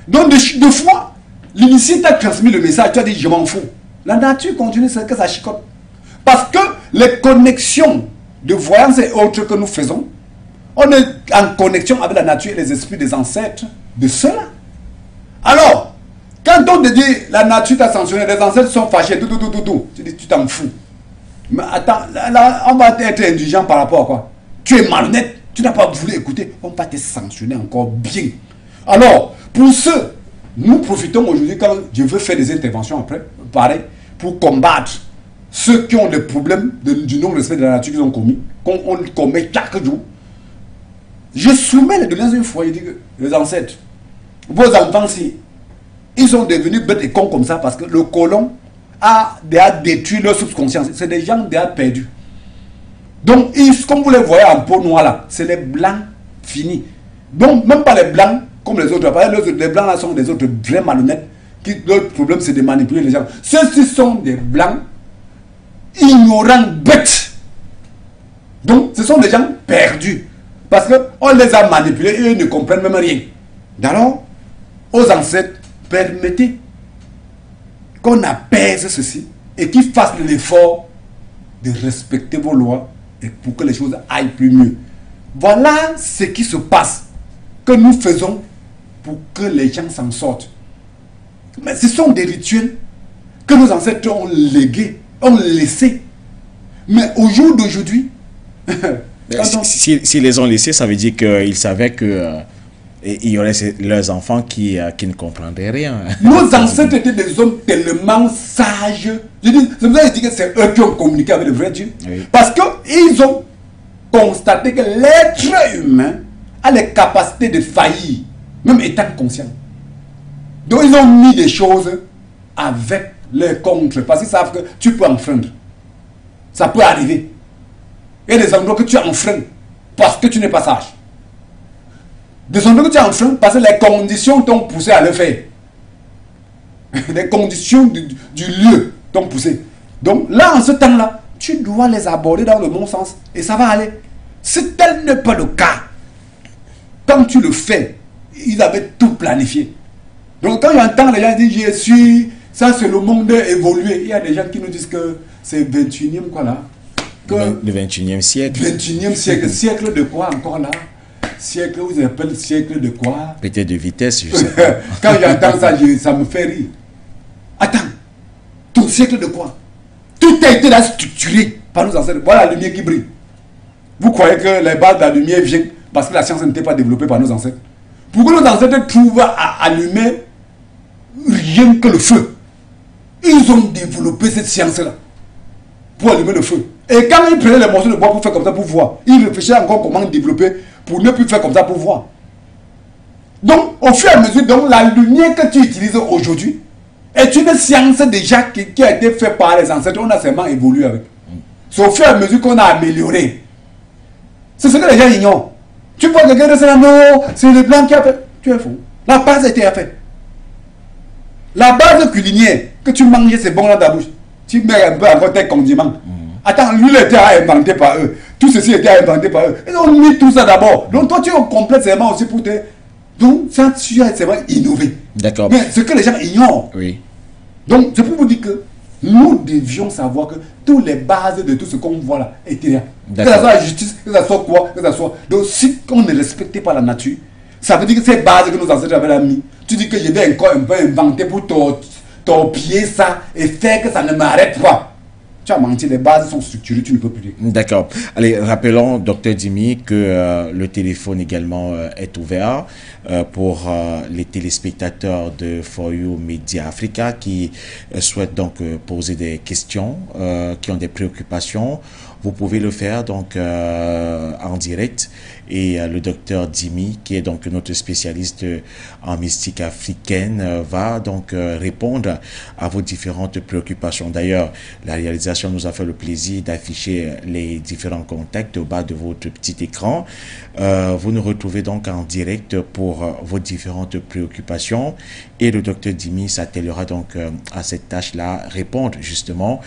Donc deux fois, l'initié t'a transmis le message, tu as dit je m'en fous. La nature continue, c'est que ça chicote. Parce que les connexions de voyance et autres que nous faisons, on est en connexion avec la nature et les esprits des ancêtres de cela. Alors, quand on te dit la nature t'a sanctionné, les ancêtres sont fâchés, tu dis tu t'en fous. Mais attends, là, on va être indulgent par rapport à quoi? Tu es malhonnête, tu n'as pas voulu écouter, on va te sanctionner encore bien. Alors, pour ceux, nous profitons aujourd'hui quand je veux faire des interventions après, pareil, pour combattre ceux qui ont des problèmes du non-respect de la nature qu'ils ont commis, qu'on commet chaque jour. Je soumets les données une fois, je dis que les ancêtres, vos enfants, si ils sont devenus bêtes et cons comme ça parce que le colon a déjà détruit leur subconscience. C'est des gens déjà perdus. Donc, comme vous les voyez en peau noire là, c'est les blancs finis. Donc, même pas les blancs, comme les autres. Les blancs là sont des autres vrais malhonnêtes. Leur problème, c'est de manipuler les gens. Ceux-ci sont des blancs ignorants, bêtes. Donc, ce sont des gens perdus. Parce qu'on les a manipulés et ils ne comprennent même rien. Alors, aux ancêtres, permettez qu'on apaise ceci et qu'ils fassent l'effort de respecter vos lois et pour que les choses aillent plus mieux. Voilà ce qui se passe, que nous faisons pour que les gens s'en sortent. Mais ce sont des rituels que nos ancêtres ont légués, ont laissés. Mais au jour d'aujourd'hui, si les ont laissés, ça veut dire qu'ils savaient que il y aurait leurs enfants qui ne comprendraient rien. Nos ancêtres étaient des hommes tellement sages. Je dis, que c'est eux qui ont communiqué avec le vrai Dieu. Oui. Parce qu'ils ont constaté que l'être humain a les capacités de faillir, même étant conscient. Donc ils ont mis des choses avec les contre, parce qu'ils savent que tu peux enfreindre. Ça peut arriver. Il y a des endroits que tu enfreins parce que tu n'es pas sage. Des endroits que tu enfreins parce que les conditions t'ont poussé à le faire. Les conditions du lieu t'ont poussé. Donc là, en ce temps-là, tu dois les aborder dans le bon sens et ça va aller. Si tel n'est pas le cas, quand tu le fais, ils avaient tout planifié. Donc quand j'entends les gens dire je suis, ça c'est le monde évolué, il y a des gens qui nous disent que c'est 21e quoi là. Le 21e siècle. 21e siècle. Siècle de quoi encore là? Siècle, vous appelez siècle de quoi? Peut-être de vitesse, je sais pas. Quand j'entends ça, ça me fait rire. Attends, ton siècle de quoi? Tout a été là structuré par nos ancêtres. Voilà la lumière qui brille. Vous croyez que les bases de la lumière viennent parce que la science n'était pas développée par nos ancêtres? Pourquoi nos ancêtres trouvent à allumer rien que le feu? Ils ont développé cette science-là pour allumer le feu. Et quand ils prenaient les morceaux de bois pour faire comme ça pour voir, ils réfléchissaient encore comment développer pour ne plus faire comme ça pour voir. Donc, au fur et à mesure, donc, la lumière que tu utilises aujourd'hui est une science déjà qui a été faite par les ancêtres. On a seulement évolué avec. C'est au fur et à mesure qu'on a amélioré. C'est ce que les gens ignorent. Tu vois quelqu'un de ça, non, c'est le blanc qui a fait. Tu es fou. La base a été faite. La base culinaire que tu manges, c'est bon dans ta bouche. Tu mets un peu encore tes condiments. Attends, l'huile était inventée par eux. Tout ceci était inventé par eux. Ils ont mis tout ça d'abord. Donc toi, tu es complètement aussi pour te... Donc ça, tu as vraiment innové. D'accord. Mais ce que les gens ignorent. Oui. Donc c'est pour vous dire que nous devions savoir que toutes les bases de tout ce qu'on voit là étaient là. Que ce soit la justice, que ce soit quoi, que ce soit... Donc si on ne respectait pas la nature, ça veut dire que ces bases que nos ancêtres avaient mis, tu dis que je vais encore un peu inventer pour torpiller ça et faire que ça ne m'arrête pas. Tu as menti, les bases sont structurées, tu ne peux plus. D'accord. Allez, rappelons, Dr Dimi, que le téléphone également est ouvert pour les téléspectateurs de For You Media Africa qui souhaitent donc poser des questions, qui ont des préoccupations. Vous pouvez le faire donc en direct et le docteur Dimi, qui est donc notre spécialiste en mystique africaine, va donc répondre à vos différentes préoccupations. D'ailleurs, la réalisation nous a fait le plaisir d'afficher les différents contacts au bas de votre petit écran. Vous nous retrouvez donc en direct pour vos différentes préoccupations et le docteur Dimi s'attellera donc à cette tâche-là, répondre justement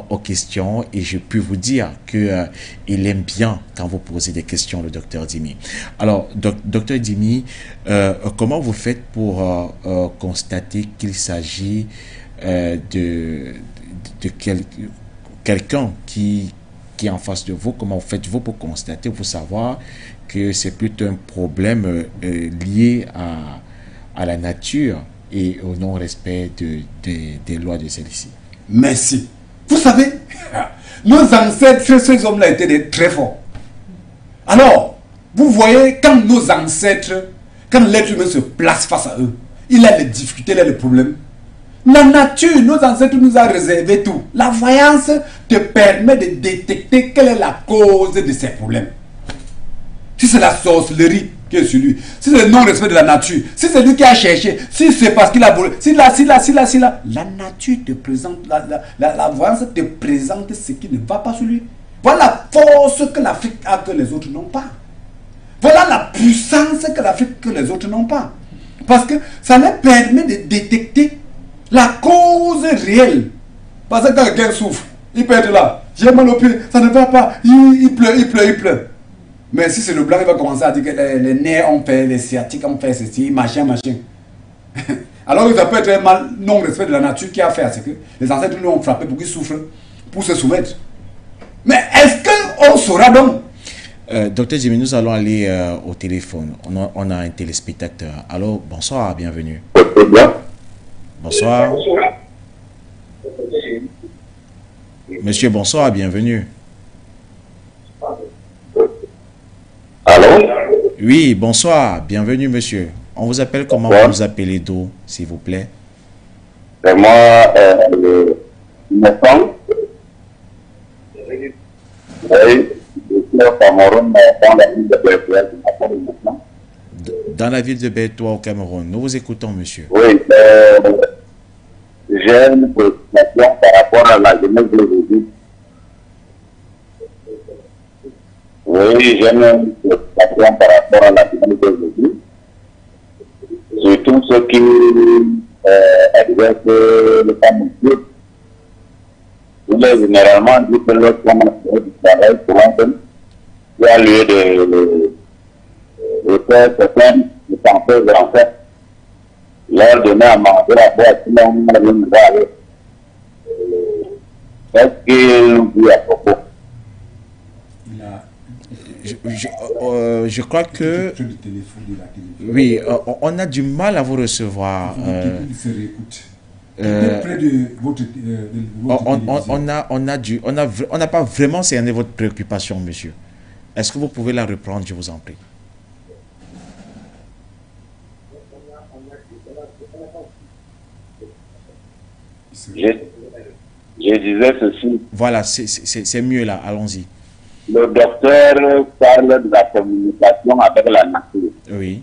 aux questions, et je peux vous dire que il aime bien quand vous posez des questions, le docteur Dimi. Alors, docteur Dimi, comment vous faites pour constater qu'il s'agit de quelqu'un qui est en face de vous? Comment faites-vous pour constater, pour savoir que c'est plutôt un problème lié à la nature et au non-respect des lois de celle-ci? Merci. Vous savez, nos ancêtres, ces hommes-là étaient très forts. Alors, vous voyez, quand nos ancêtres, quand l'être humain se place face à eux, il a les difficultés, il a les problèmes. La nature, nos ancêtres nous a réservé tout. La voyance te permet de détecter quelle est la cause de ces problèmes. Si c'est la sorcellerie qui est sur lui, si c'est le non-respect de la nature, si c'est lui qui a cherché, si c'est parce qu'il a volé, si là, la nature te présente, la voyance te présente ce qui ne va pas sur lui. Voilà la force que l'Afrique a que les autres n'ont pas. Voilà voilà la puissance que l'Afrique, que les autres n'ont pas. Parce que ça leur permet de détecter la cause réelle. Parce que quand quelqu'un souffre, il peut être là. J'ai mal au pied, ça ne va pas. Il pleure. Mais si c'est le blanc, il va commencer à dire que les nerfs ont fait, les sciatiques ont fait ceci, machin. Alors que ça peut être un mal non-respect de la nature qui a fait à ce que les ancêtres nous ont frappé pour qu'ils souffrent, pour se soumettre. Mais est-ce qu'on saura donc? Docteur Jimmy, nous allons aller au téléphone. On a un téléspectateur. Allô, bonsoir, bienvenue. Bonsoir. Monsieur, bonsoir, bienvenue. Allô? Oui, bonsoir, bienvenue, monsieur. On vous appelle comment? Vous vous appelez d'où, s'il vous plaît? C'est moi, Innocent. Dans la ville de Bertoua au Cameroun. Nous vous écoutons, monsieur. Oui, j'ai une préoccupation par rapport à la jeunesse d'aujourd'hui. Oui, j'ai une préoccupation par rapport à la jeunesse d'aujourd'hui. Surtout ceux qui exercent le fameux. Il est généralement dit que lorsqu'on a du travail pour un jeune, il y a lieu de faire certaines pensées en fait, leur donner à manger à boire, sinon on va aller. Qu'est-ce qu'il dit à propos? Je crois que... Oui, on a du mal à vous recevoir. On n'a pas vraiment cerné votre préoccupation, monsieur. Est-ce que vous pouvez la reprendre, je vous en prie? Je disais ceci. Voilà, c'est mieux là, allons-y. Le docteur parle de la communication avec la nature. Oui.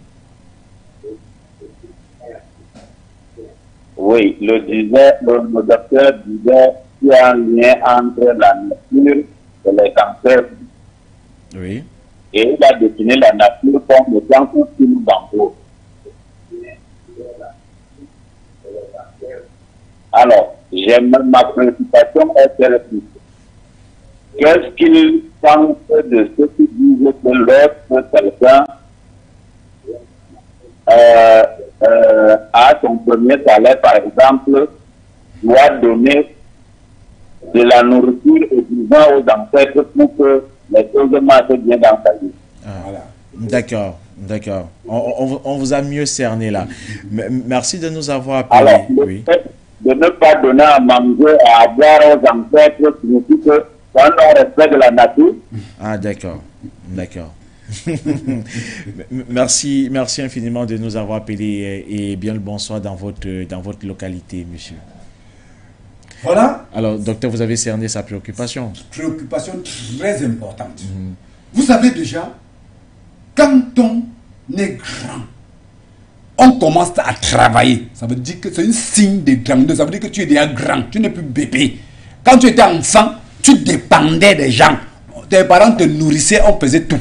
Oui, le docteur disait qu'il y a un lien entre la nature et les cancers. Oui. Et il a défini la nature comme le cancer qui nous entoure. Alors, ma préoccupation est celle-ci. Qu'est-ce qu'il pense de ceux qui disent que lorsque quelqu'un a son premier salaire, par exemple, doit donner de la nourriture et du vin aux ancêtres pour que les choses marchent bien dans sa vie. Voilà. D'accord, d'accord. On vous a mieux cerné là. Merci de nous avoir appelé. Alors, le fait de ne pas donner à manger, à boire aux ancêtres, signifie que quand on respecte la nature. Ah, d'accord, d'accord. Merci infiniment de nous avoir appelé et bien le bonsoir dans votre localité, monsieur. Voilà. Alors, docteur, vous avez cerné sa préoccupation. Préoccupation très importante. Vous savez déjà, quand on est grand, on commence à travailler. Ça veut dire que c'est un signe de grandeur. Ça veut dire que tu es déjà grand, tu n'es plus bébé. Quand tu étais enfant, tu dépendais des gens. Tes parents te nourrissaient, on faisait tout.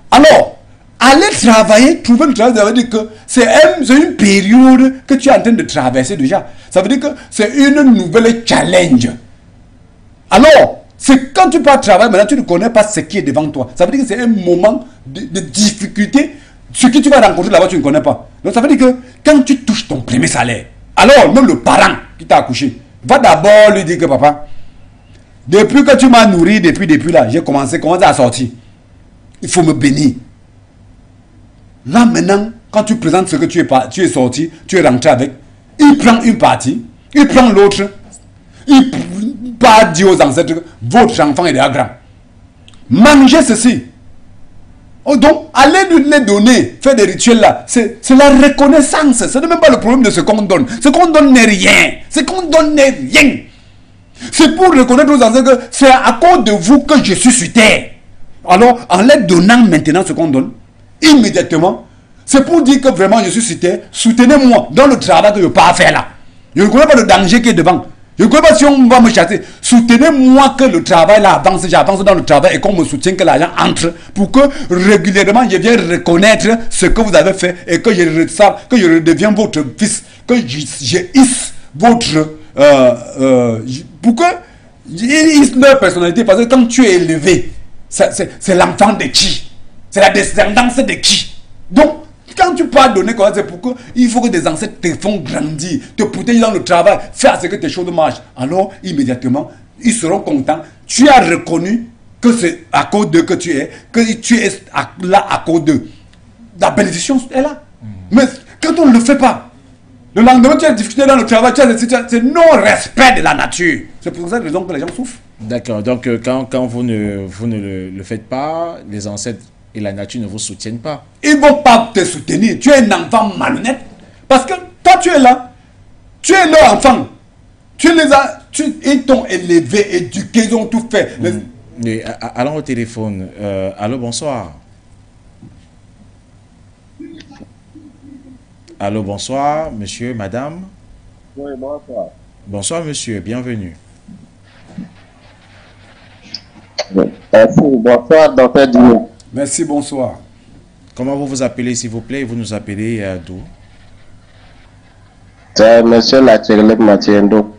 Alors, aller travailler, trouver le travail, ça veut dire que c'est une période que tu es en train de traverser déjà. Ça veut dire que c'est une nouvelle challenge. Alors, c'est quand tu pars travailler, maintenant tu ne connais pas ce qui est devant toi. Ça veut dire que c'est un moment de difficulté. Ce que tu vas rencontrer là-bas, tu ne connais pas. Donc ça veut dire que quand tu touches ton premier salaire, alors même le parent qui t'a accouché va d'abord lui dire que papa, depuis que tu m'as nourri, depuis là, j'ai commencé à sortir. Il faut me bénir. Là maintenant, quand tu présentes ce que tu es sorti, tu es rentré avec, il prend une partie, il prend l'autre, il pas dire aux ancêtres que votre enfant est déjà grand. Mangez ceci. Oh, donc, allez les donner, faire des rituels là, c'est la reconnaissance. Ce n'est même pas le problème de ce qu'on donne. Ce qu'on donne n'est rien. Ce qu'on donne n'est rien. C'est pour reconnaître aux ancêtres que c'est à cause de vous que je suis sur terre. Alors, en les donnant maintenant ce qu'on donne, immédiatement, c'est pour dire que vraiment je suis sur terre, soutenez-moi dans le travail que je ne peux pas faire là. Je ne connais pas le danger qui est devant. Je ne sais pas si on va me chasser. Soutenez-moi que le travail là avance, j'avance dans le travail et qu'on me soutienne, que l'argent entre pour que régulièrement je vienne reconnaître ce que vous avez fait et que je redevienne votre fils, que je hisse votre... pour que ils hissent leur personnalité, parce que quand tu es élevé, c'est l'enfant de qui? C'est la descendance de qui? Donc, quand tu peux donner comme ça, c'est pour que il faut que des ancêtres te font grandir, te protéger dans le travail, faire ce que tes choses marchent. Alors, immédiatement, ils seront contents. Tu as reconnu que c'est à cause d'eux que tu es là à cause d'eux. La bénédiction est là. Mais quand on ne le fait pas, le lendemain, tu as difficulté dans le travail, c'est non-respect de la nature. C'est pour cette raison que les gens souffrent. D'accord, donc quand vous ne le faites pas, les ancêtres et la nature ne vous soutiennent pas. Ils ne vont pas te soutenir. Tu es un enfant malhonnête. Parce que toi, tu es là. Tu es leur enfant. Ils t'ont élevé, éduqué, ils ont tout fait. Mais, allons au téléphone. Allô, bonsoir. Allô, bonsoir, monsieur, madame. Oui, bonsoir. Bonsoir, monsieur, bienvenue. Merci, bonsoir, docteur Dini. Merci, bonsoir. Comment vous vous appelez, s'il vous plaît? Vous nous appelez d'où? C'est monsieur Lachirlek Matiendo.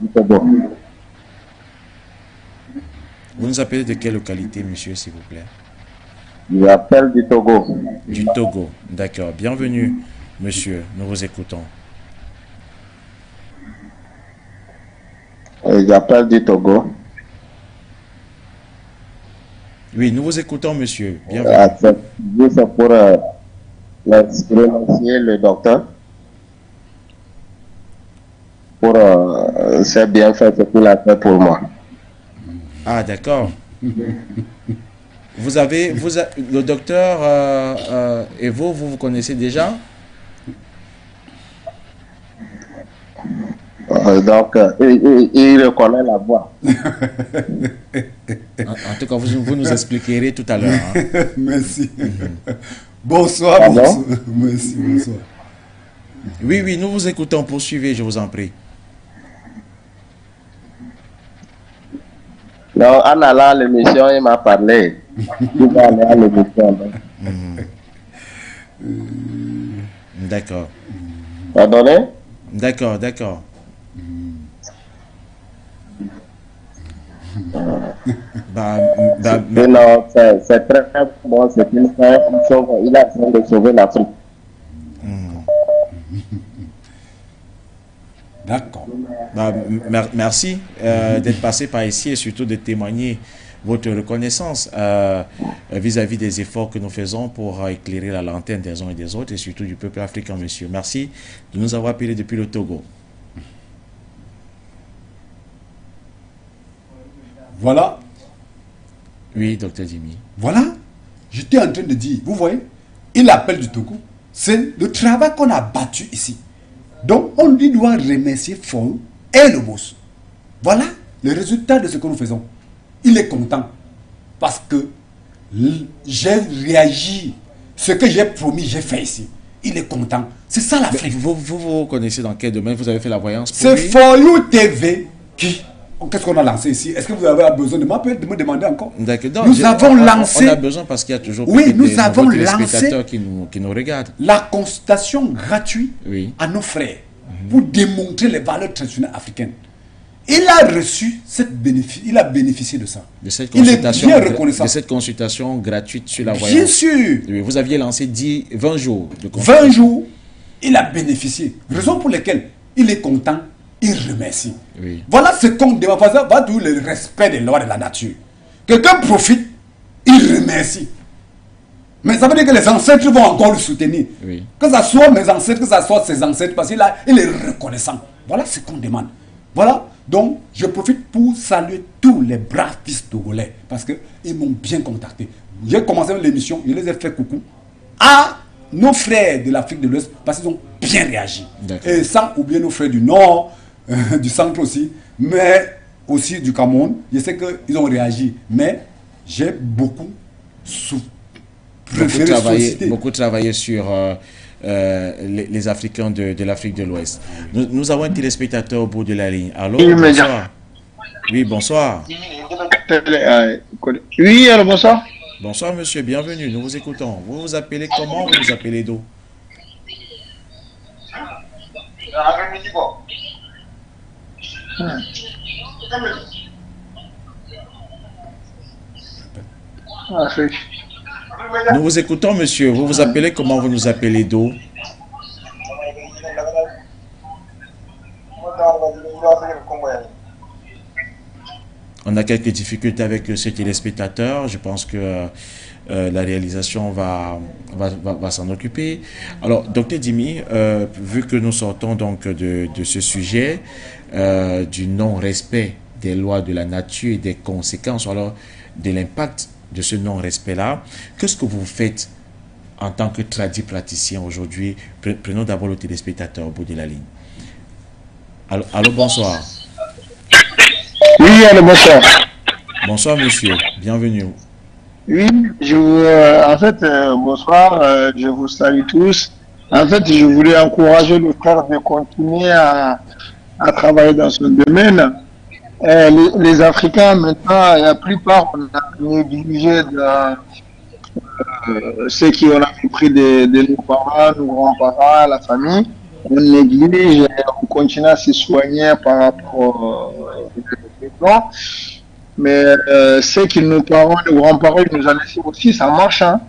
Vous nous appelez de quelle localité, monsieur, s'il vous plaît? Je m'appelle du Togo. Du Togo, d'accord. Bienvenue, monsieur, nous vous écoutons. J'appelle du Togo. Oui, nous vous écoutons, monsieur. Bienvenue. C'est pour remercier le docteur pour ses bienfaits qu'il a fait pour moi. Ah, d'accord. Le docteur et vous connaissez déjà? Donc, il reconnaît la voix. En tout cas, vous nous expliquerez tout à l'heure. Hein. Merci. Bonsoir, Pardon? bonsoir. Merci, bonsoir. Oui, oui, nous vous écoutons. Poursuivez, je vous en prie. Non, en allant à l'émission, il m'a parlé. Il va aller à l'émission. D'accord. Pardonnez? D'accord, d'accord. Non, c'est très bon. C'est une fin. Il a besoin de sauver l'Afrique. D'accord. Merci d'être passé par ici et surtout de témoigner votre reconnaissance vis-à-vis des efforts que nous faisons pour éclairer la lanterne des uns et des autres et surtout du peuple africain, monsieur. Merci de nous avoir appelés depuis le Togo. Voilà. Oui, docteur Jimmy. Voilà. J'étais en train de dire, vous voyez, il appelle du Togo. C'est le travail qu'on a battu ici. Donc, on lui doit remercier fort et le boss. Voilà le résultat de ce que nous faisons. Il est content parce que j'ai réagi. Ce que j'ai promis, j'ai fait ici. Il est content. C'est ça l'Afrique. Vous connaissez dans quel domaine vous avez fait la voyance? C'est For You TV qui... Qu'est-ce qu'on a lancé ici? Est-ce que vous avez besoin de m'appeler, de me demander encore? Nous avons lancé... On a besoin parce qu'il y a toujours nous avons lancé qui nous regardent. La consultation gratuite à nos frères pour démontrer les valeurs traditionnelles africaines. Il a reçu cette bénéfice, il a bénéficié de ça. De cette il est bien reconnaissant. De cette consultation gratuite sur la voyance. Bien sûr. Oui, vous aviez lancé 20 jours de consultation. 20 jours, il a bénéficié. Raison pour laquelle il est content. Il remercie. Oui. Voilà ce qu'on demande. Va tout le respect des lois de la nature. Quelqu'un profite, il remercie. Mais ça veut dire que les ancêtres vont encore le soutenir. Oui. Que ce soit mes ancêtres, que ce soit ses ancêtres, parce qu'il est reconnaissant. Voilà ce qu'on demande. Voilà. Donc, je profite pour saluer tous les braves fils togolais. Parce qu'ils m'ont bien contacté. J'ai commencé l'émission, je les ai fait coucou à nos frères de l'Afrique de l'Ouest parce qu'ils ont bien réagi. Et sans oublier nos frères du Nord, du centre aussi, mais aussi du Cameroun. Je sais qu'ils ont réagi, mais j'ai beaucoup travaillé sur les Africains de l'Afrique de l'Ouest. Nous avons un téléspectateur au bout de la ligne. Allô, Oui, bonsoir. Oui, bonsoir. Oui, alors bonsoir. Bonsoir, monsieur, bienvenue, nous vous écoutons. Vous vous appelez comment? Vous vous appelez d'où? Afrique. Nous vous écoutons, monsieur. Vous vous appelez comment? Vous nous appelez d'où? On a quelques difficultés avec ce téléspectateur. Je pense que la réalisation va s'en occuper. Alors, docteur Dimi, vu que nous sortons donc de ce sujet du non-respect des lois de la nature et des conséquences, alors de l'impact de ce non-respect-là, qu'est-ce que vous faites en tant que praticien aujourd'hui? Prenons d'abord le téléspectateur au bout de la ligne. Allô, bonsoir. Oui, alors bonsoir. Bonsoir, monsieur. Bienvenue. Oui, bonsoir, je vous salue tous. En fait, je voulais encourager le frère de continuer à travailler dans ce domaine. Les Africains, maintenant, la plupart, on a négligé ceux qui ont pris de nos parents, nos grands-parents, la famille. On néglige, on continue à se soigner par rapport aux plans. Mais ce que nos parents, nos grands-parents nous ont laissé aussi, ça marche. Hein.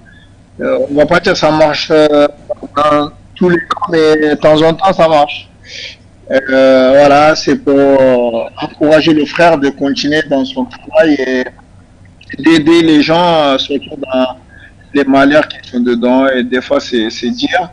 On ne va pas dire que ça marche dans tous les cas, mais de temps en temps, ça marche. Voilà, c'est pour encourager le frère de continuer dans son travail et d'aider les gens, surtout dans les malheurs qui sont dedans. Et des fois, c'est dire,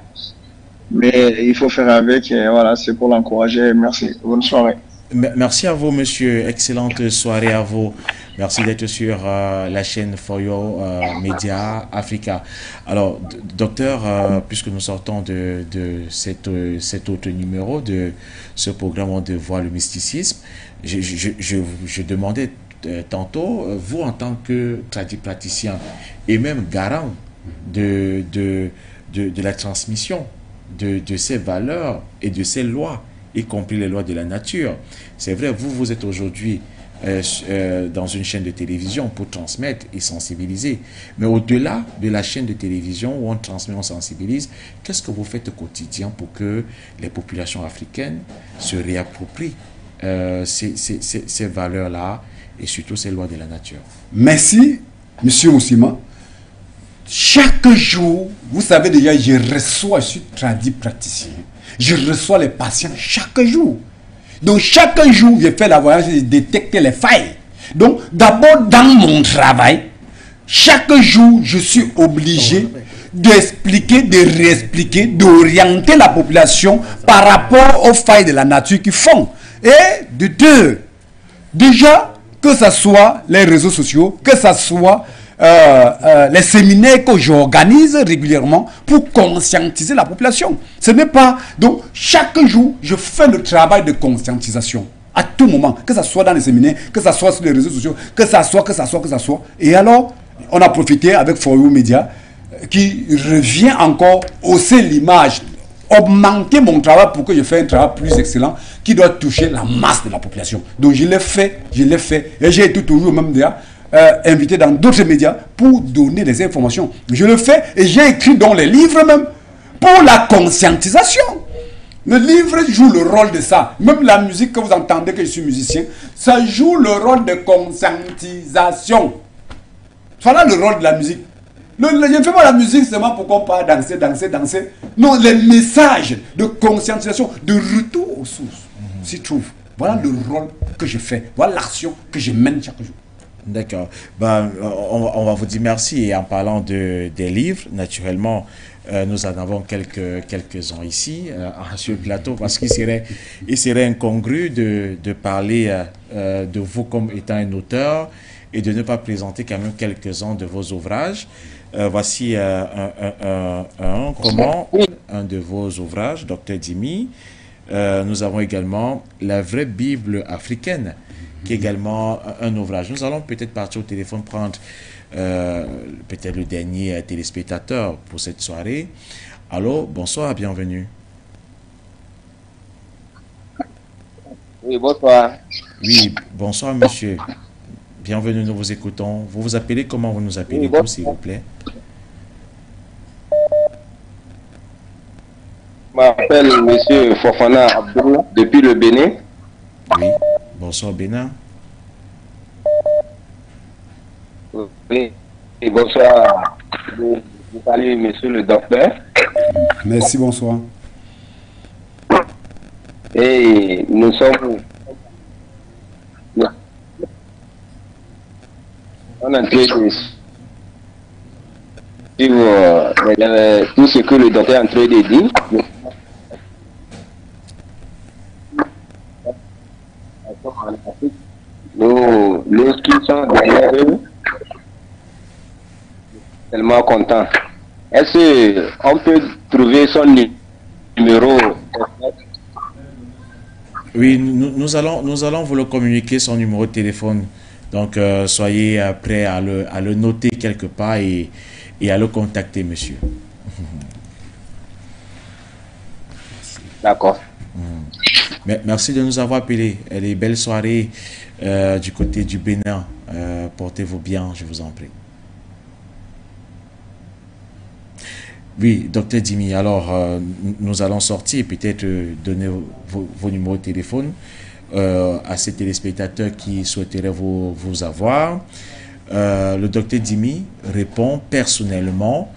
mais il faut faire avec. Et voilà, c'est pour l'encourager. Merci. Bonne soirée. Merci à vous, monsieur. Excellente soirée à vous. Merci d'être sur la chaîne For You Media Africa. Alors, docteur, puisque nous sortons de cet autre numéro de ce programme On Dévoile le mysticisme, je demandais tantôt, vous en tant que praticien et même garant de la transmission de ces valeurs et de ces lois, y compris les lois de la nature. C'est vrai, vous êtes aujourd'hui dans une chaîne de télévision pour transmettre et sensibiliser. Mais au-delà de la chaîne de télévision où on transmet, on sensibilise, qu'est-ce que vous faites au quotidien pour que les populations africaines se réapproprient ces valeurs-là et surtout ces lois de la nature? Merci, monsieur Moussima. Chaque jour, vous savez déjà, je suis traduit praticien. Je reçois les patients chaque jour. Donc, chaque jour, je fais la voyage et je détecte les failles. Donc, d'abord, dans mon travail, chaque jour, je suis obligé d'expliquer, de réexpliquer, d'orienter la population par rapport aux failles de la nature qui font. Et de deux, déjà, que ce soit les réseaux sociaux, que ce soit les séminaires que j'organise régulièrement pour conscientiser la population. Ce n'est pas... Donc, chaque jour, je fais le travail de conscientisation. À tout moment, que ce soit dans les séminaires, que ce soit sur les réseaux sociaux, que ce soit. Et alors, on a profité avec For You Media, qui revient encore hausser l'image, augmenter mon travail pour que je fasse un travail plus excellent qui doit toucher la masse de la population. Donc, je l'ai fait, et j'ai été toujours même déjà invité dans d'autres médias pour donner des informations. Je le fais et j'ai écrit dans les livres même pour la conscientisation. Le livre joue le rôle de ça. Même la musique que vous entendez que je suis musicien, ça joue le rôle de conscientisation. Voilà le rôle de la musique. Je ne fais pas la musique seulement pour qu'on parle danser. Non, les messages de conscientisation, de retour aux sources s'y trouvent. Voilà le rôle que je fais. Voilà l'action que je mène chaque jour. D'accord. Ben, on va vous dire merci. Et en parlant des livres, naturellement, nous en avons quelques-uns ici sur le plateau parce qu'il serait incongru de parler de vous comme étant un auteur et de ne pas présenter quand même quelques-uns de vos ouvrages. Voici un de vos ouvrages, Dr Dimi. Nous avons également La vraie Bible africaine, qui est également un ouvrage. Nous allons peut-être partir au téléphone prendre peut-être le dernier téléspectateur pour cette soirée. Allô, bonsoir, bienvenue. Oui, bonsoir. Oui, bonsoir monsieur. Bienvenue, nous vous écoutons. Vous vous appelez, comment vous nous appelez, Oui, s'il vous plaît? Je m'appelle monsieur Fofana Abdou depuis le Bénin. Oui, bonsoir Bénin. Oui, et bonsoir. Je salue monsieur le docteur. Merci, bonsoir. Et nous sommes en train de suivre tout ce que le docteur est en train de dire. Nous, lorsqu'ils sont derrière eux, tellement contents. Est-ce qu'on peut trouver son numéro? Oui, nous allons vous le communiquer, son numéro de téléphone. Donc, soyez prêts à le noter quelque part et à le contacter, monsieur. D'accord. Merci de nous avoir appelés. Elle est belle soirée du côté du Bénin. Portez-vous bien, je vous en prie. Oui, docteur Dimi, alors nous allons sortir, peut-être donner vos numéros de téléphone à ces téléspectateurs qui souhaiteraient vous avoir. Le docteur Dimi répond personnellement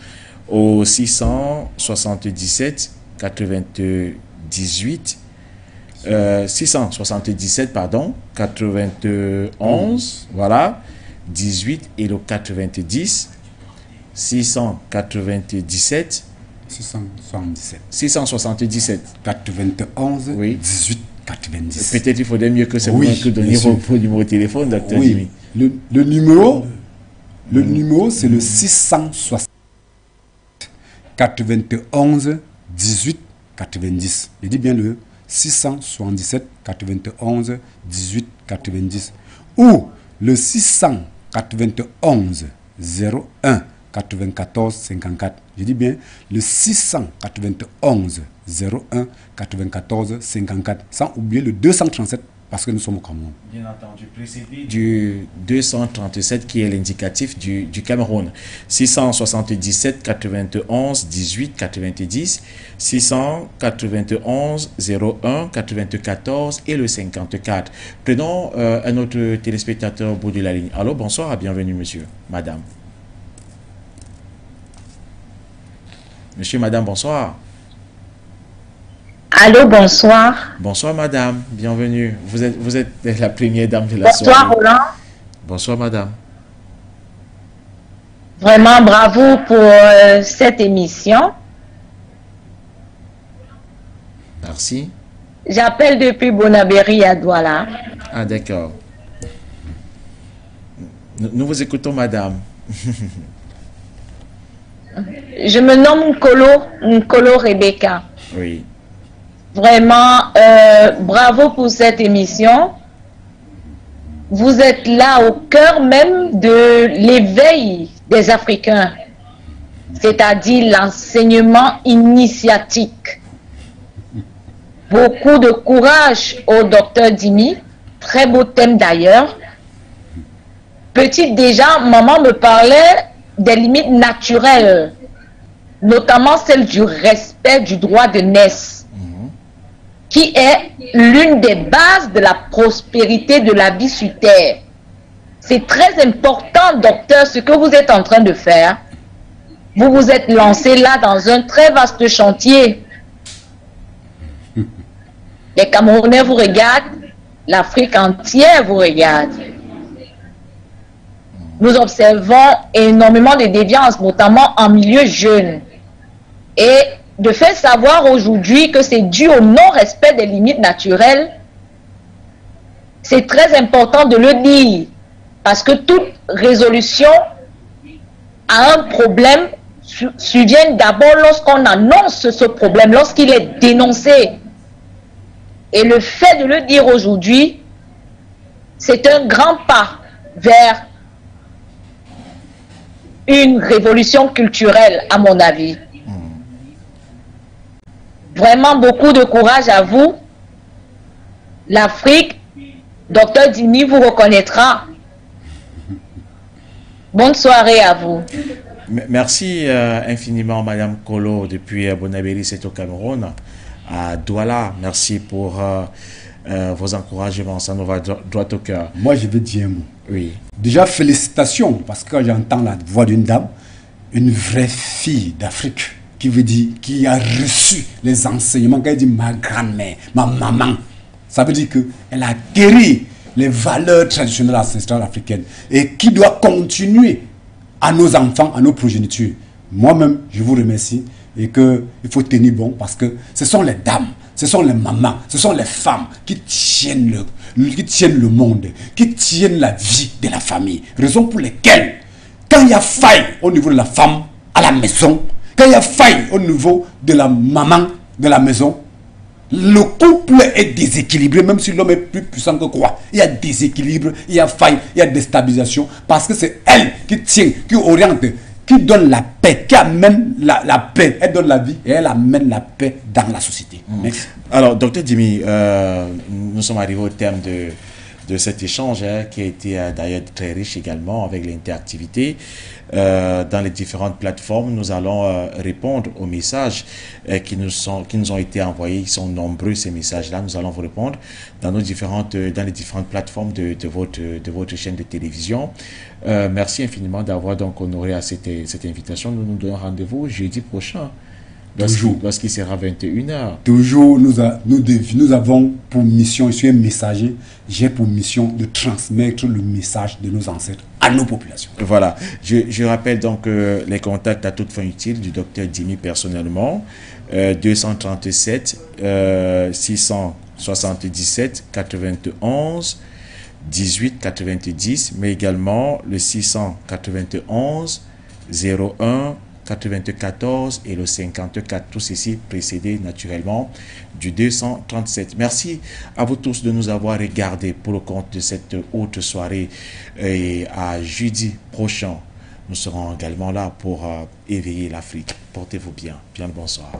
au 677 98 677 pardon 91 voilà 18 et le 90 697 91 oui. 18 90. Peut-être il faudrait mieux que c'est oui, vous que donner vos numéros de téléphone, docteur Dimi. Le numéro, c'est le 660 91 18 90. Je dis bien le 677 91 18 90 ou le 691 01 94 54. Je dis bien le 691 01 94 54, sans oublier le 237 parce que nous sommes au Cameroun. Bien entendu, précédé du 237 qui est l'indicatif du Cameroun. 677 91 18 90, 691 01 94 et le 54. Prenons un autre téléspectateur au bout de la ligne. Allô, bonsoir, bienvenue monsieur, madame. Monsieur, madame, bonsoir. Allô, bonsoir. Bonsoir, madame. Bienvenue. Vous êtes la première dame de la soirée. Bonsoir, Roland. Bonsoir, madame. Vraiment, bravo pour cette émission. Merci. J'appelle depuis Bonabéry à Douala. Ah, d'accord. Nous vous écoutons, madame. Je me nomme Nkolo Rebecca. Oui. Vraiment, bravo pour cette émission. Vous êtes là au cœur même de l'éveil des Africains, c'est-à-dire l'enseignement initiatique. Beaucoup de courage au docteur Dimi, très beau thème d'ailleurs. Petite déjà, maman me parlait des limites naturelles, notamment celle du respect du droit de naissance, qui est l'une des bases de la prospérité de la vie sur Terre. C'est très important, docteur, ce que vous êtes en train de faire. Vous vous êtes lancé là dans un très vaste chantier. Les Camerounais vous regardent, l'Afrique entière vous regarde. Nous observons énormément de déviances, notamment en milieu jeune. Et de faire savoir aujourd'hui que c'est dû au non-respect des limites naturelles, c'est très important de le dire. Parce que toute résolution à un problème survient d'abord lorsqu'on annonce ce problème, lorsqu'il est dénoncé. Et le fait de le dire aujourd'hui, c'est un grand pas vers une révolution culturelle, à mon avis. Vraiment beaucoup de courage à vous. L'Afrique, Dr Dimi vous reconnaîtra. Bonne soirée à vous. Merci infiniment, Madame Kolo, depuis Bonabéry, c'est au Cameroun, à Douala. Merci pour vos encouragements, ça nous va droit au cœur. Moi, je veux dire un mot. Oui. Déjà, félicitations, parce que quand j'entends la voix d'une dame, une vraie fille d'Afrique, qui veut dire, qui a reçu les enseignements, qui a dit ma grand-mère, ma maman, ça veut dire qu'elle a guéri les valeurs traditionnelles ancestrales africaines et qui doit continuer à nos enfants, à nos progénitures. Moi-même, je vous remercie et qu'il faut tenir bon parce que ce sont les dames, ce sont les mamans, ce sont les femmes qui tiennent le monde, qui tiennent la vie de la famille. Raison pour laquelle, quand il y a faille au niveau de la femme à la maison, quand il y a faille au niveau de la maman de la maison, le couple est déséquilibré, même si l'homme est plus puissant que quoi. Il y a déséquilibre, il y a faille, il y a déstabilisation, parce que c'est elle qui tient, qui oriente, qui donne la paix, qui amène la paix. Elle donne la vie et elle amène la paix dans la société. Merci. Alors, Dr Dimi, nous sommes arrivés au terme de cet échange qui a été d'ailleurs très riche également avec l'interactivité. Dans les différentes plateformes, nous allons répondre aux messages qui nous ont été envoyés. Ils sont nombreux ces messages-là. Nous allons vous répondre dans les différentes plateformes de votre chaîne de télévision. Merci infiniment d'avoir donc honoré à cette invitation. Nous nous donnons rendez-vous jeudi prochain. Lorsqu'il sera 21h. Toujours, nous avons pour mission, je suis un messager, j'ai pour mission de transmettre le message de nos ancêtres à nos populations. Voilà. Je rappelle donc les contacts à toute fin utile du docteur Dimi personnellement. 237 677 91 18 90, mais également le 691 01 94 et le 54, tout ceci précédé naturellement du 237. Merci à vous tous de nous avoir regardés pour le compte de cette haute soirée et à jeudi prochain. Nous serons également là pour éveiller l'Afrique. Portez-vous bien. Bien le bonsoir.